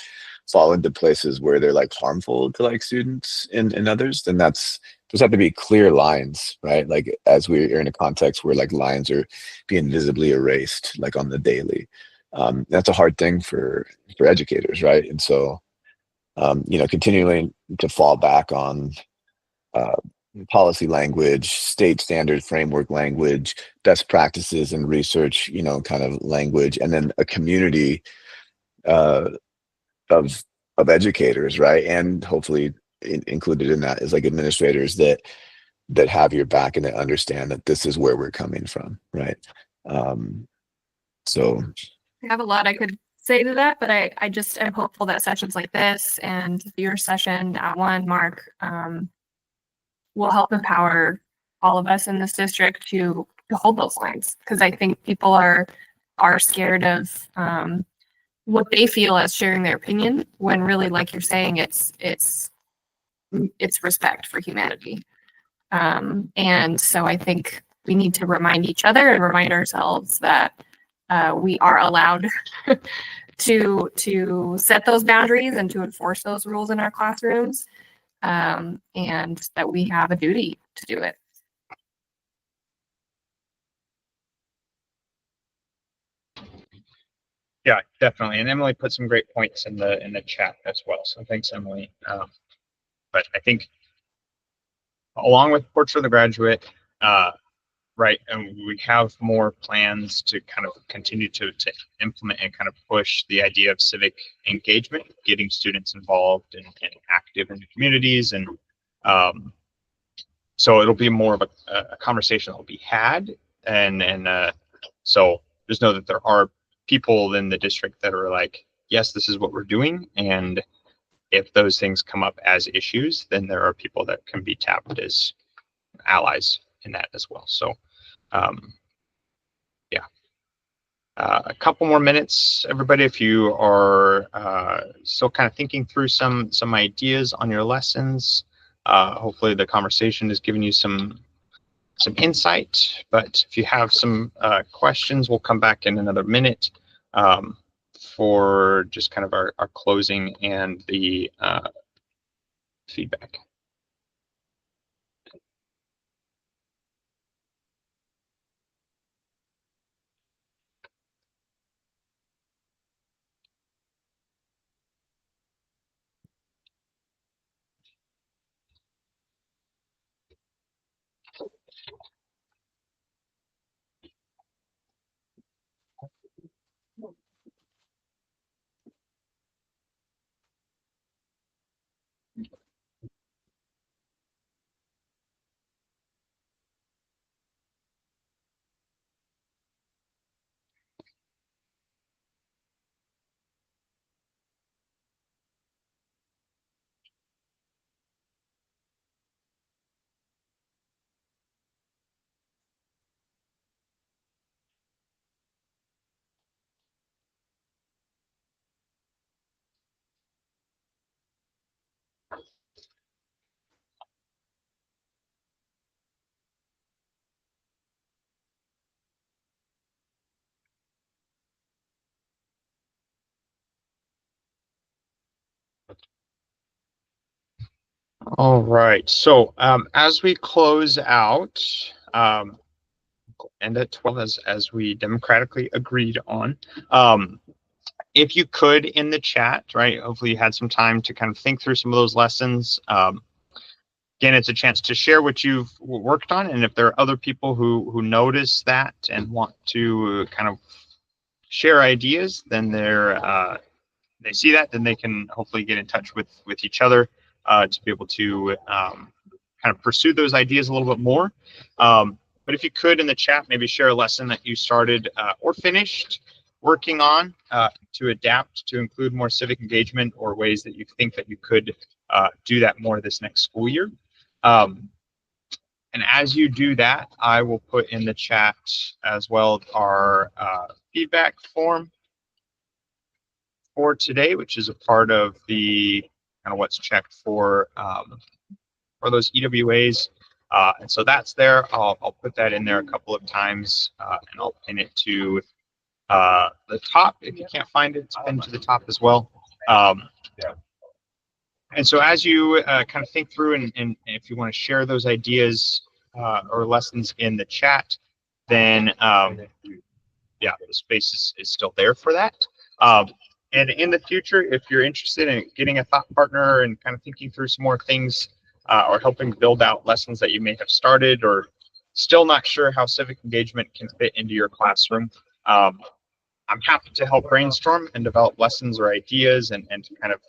fall into places where they're like harmful to like students and others, then those have to be clear lines, right? Like as we're in a context where like lines are being visibly erased, like on the daily. That's a hard thing for educators, right? And so, continuing to fall back on policy language, state standard framework language, best practices and research, kind of language, and then a community of educators, right? And hopefully included in that is like administrators that have your back and that understand that this is where we're coming from, right? So I have a lot I could say to that, but I just am hopeful that sessions like this and your session at one, Mark, will help empower all of us in this district to hold those lines. Because I think people are scared of what they feel as sharing their opinion, when really, like you're saying, it's respect for humanity. And so I think we need to remind each other and remind ourselves that we are allowed to set those boundaries and to enforce those rules in our classrooms, and that we have a duty to do it. Yeah, definitely. And Emily put some great points in the chat as well. So thanks, Emily. But I think along with Portrait of the Graduate, right, and we have more plans to kind of continue to implement and kind of push the idea of civic engagement, getting students involved and active in the communities. And so it'll be more of a conversation that will be had. And so just know that there are people in the district that are like, yes, this is what we're doing. And if those things come up as issues, then there are people that can be tapped as allies in that as well. So yeah, a couple more minutes, everybody, if you are still kind of thinking through some ideas on your lessons. Hopefully the conversation has given you some insight, but if you have some questions, we'll come back in another minute for just kind of our closing and the feedback. All right. So as we close out, and at 12 as we democratically agreed on, if you could in the chat, right? Hopefully you had some time to kind of think through some of those lessons. Again, it's a chance to share what you've worked on, and if there are other people who notice that and want to kind of share ideas, then they see that, then they can hopefully get in touch with each other to be able to kind of pursue those ideas a little bit more. But if you could in the chat, maybe share a lesson that you started or finished working on to adapt to include more civic engagement, or ways that you think that you could do that more this next school year. And as you do that, I will put in the chat as well our feedback form for today, which is a part of the kind of what's checked for those EWAs. And so that's there. I'll put that in there a couple of times, and I'll pin it to the top. If you can't find it, it's pinned to the top as well. And so as you kind of think through, and if you want to share those ideas or lessons in the chat, then yeah, the space is still there for that. And in the future, if you're interested in getting a thought partner and kind of thinking through some more things, or helping build out lessons that you may have started, or still not sure how civic engagement can fit into your classroom, I'm happy to help brainstorm and develop lessons or ideas, and to kind of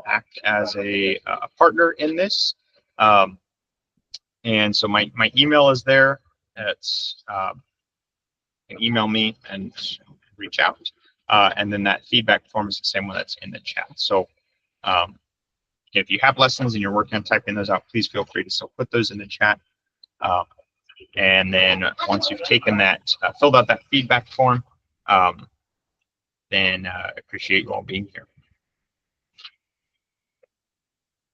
act as a partner in this. And so my email is there. It's you can email me and reach out. And then that feedback form is the same one that's in the chat. So if you have lessons and you're working on typing those out, please feel free to still put those in the chat. And then once you've taken that, filled out that feedback form, then I appreciate you all being here.